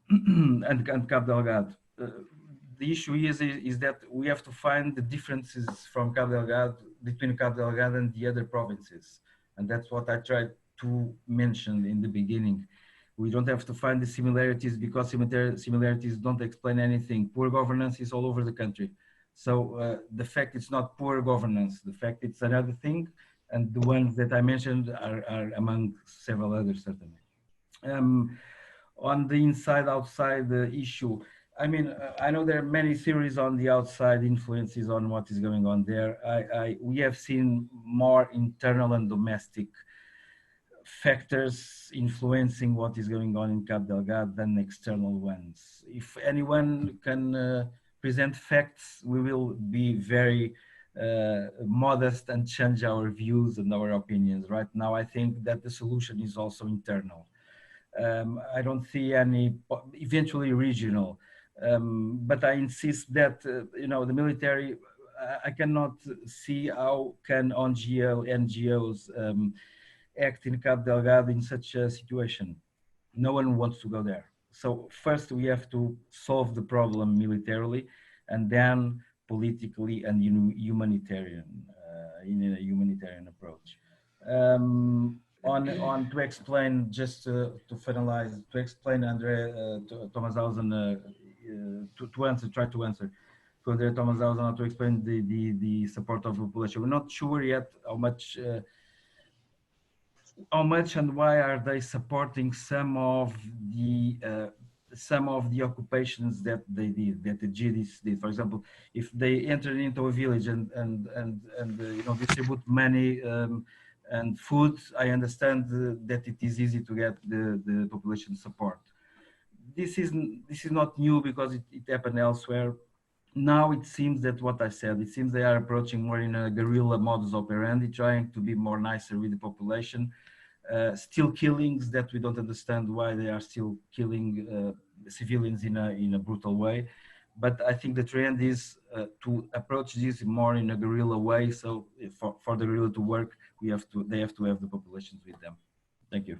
Speaker 4: and Cabo Delgado. The issue is that we have to find the differences from Cabo Delgado, between Cabo Delgado and the other provinces. And that's what I tried to mention in the beginning. We don't have to find the similarities because similarities don't explain anything. Poor governance is all over the country. So the fact it's not poor governance, the fact it's another thing, and the ones that I mentioned are among several others, certainly. On the inside-outside issue, I mean, I know there are many theories on the outside influences on what is going on there. We have seen more internal and domestic factors influencing what is going on in Cabo Delgado than external ones. If anyone can present facts, we will be very modest and change our views and our opinions. Right now, I think that the solution is also internal. I don't see any, eventually regional, but I insist that, you know, the military, I cannot see how can NGOs act in Cabo Delgado in such a situation. No one wants to go there. So first we have to solve the problem militarily and then politically and humanitarian, in a humanitarian approach. On to explain, just to finalize, to explain Andre Thomashausen, try to answer to Andre Thomashausen, to explain the support of the population. We're not sure yet how much and why are they supporting some of the occupations that they did, that the jihadists did. For example, if they entered into a village and you know, distribute money and food, I understand that it is easy to get the population support. This is not new because it happened elsewhere. Now it seems that what I said, it seems they are approaching more in a guerrilla modus operandi, trying to be more nicer with the population. Still killings that we don't understand why they are still killing civilians in a brutal way. But I think the trend is to approach this more in a guerrilla way. So for the guerrilla to work, they have to have the populations with them. Thank you.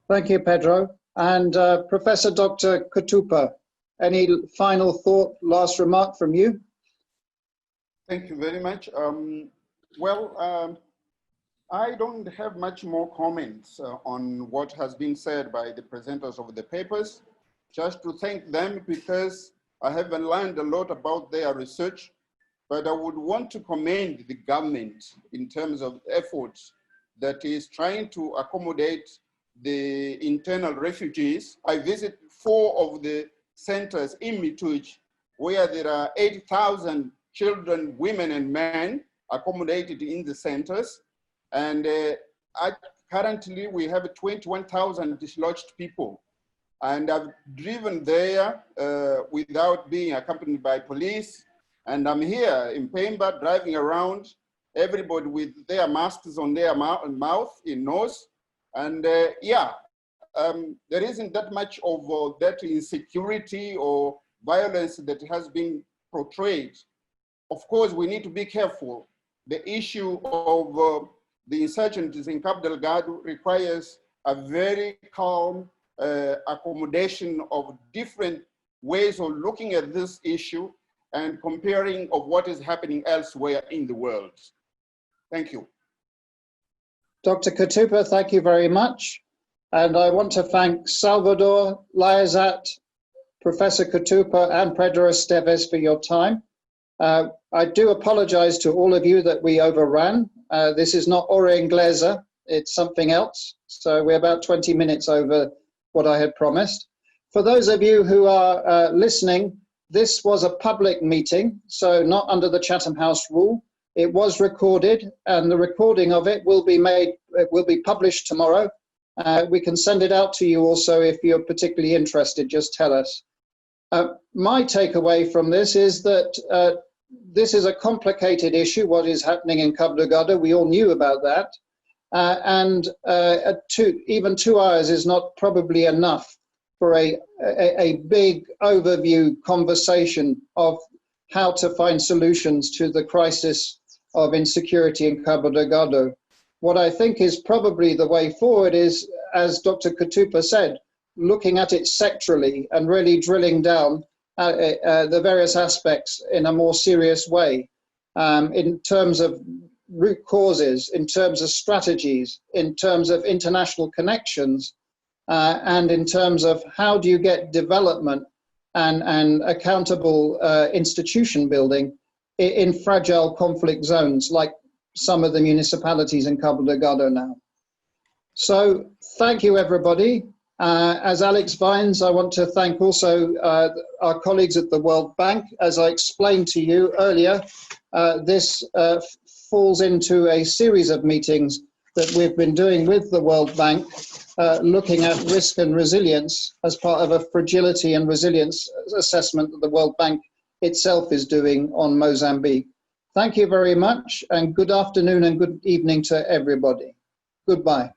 Speaker 1: Thank you, Pedro. And Professor Dr. Katupa, any final thought, last remark from you?
Speaker 5: Thank you very much. I don't have much more comments on what has been said by the presenters of the papers. Just to thank them because I haven't learned a lot about their research, but I would want to commend the government in terms of efforts that is trying to accommodate the internal refugees. I visited 4 of the centers in Mituj where there are 80,000 children, women and men accommodated in the centers. And currently we have 21,000 dislodged people. And I've driven there without being accompanied by police. And I'm here in Pemba driving around, everybody with their masks on their mouth, in nose. And there isn't that much of that insecurity or violence that has been portrayed. Of course, we need to be careful. The issue of the insurgents in Cabo Delgado requires a very calm accommodation of different ways of looking at this issue and comparing of what is happening elsewhere in the world. Thank you.
Speaker 1: Dr. Katupa, thank you very much. And I want to thank Salvador, Liza, Professor Katupa and Pedro Stevie for your time. I do apologize to all of you that we overran. This is not hora inglesa, it's something else. So we're about 20 minutes over what I had promised. For those of you who are listening, this was a public meeting, so not under the Chatham House rule. It was recorded, and the recording of it will be published tomorrow. We can send it out to you also if you're particularly interested, just tell us. My takeaway from this is that this is a complicated issue, what is happening in Cabo Delgado. We all knew about that. And even 2 hours is not probably enough for a big overview conversation of how to find solutions to the crisis of insecurity in Cabo Delgado. What I think is probably the way forward is, as Dr. Katupa said, looking at it sectorally and really drilling down the various aspects in a more serious way, in terms of root causes, in terms of strategies, in terms of international connections, and in terms of how do you get development and accountable institution building in fragile conflict zones like some of the municipalities in Cabo Delgado now. So thank you, everybody. As Alex Vines, I want to thank also our colleagues at the World Bank. As I explained to you earlier, this falls into a series of meetings that we've been doing with the World Bank, looking at risk and resilience as part of a fragility and resilience assessment that the World Bank itself is doing on Mozambique. Thank you very much, and good afternoon and good evening to everybody. Goodbye.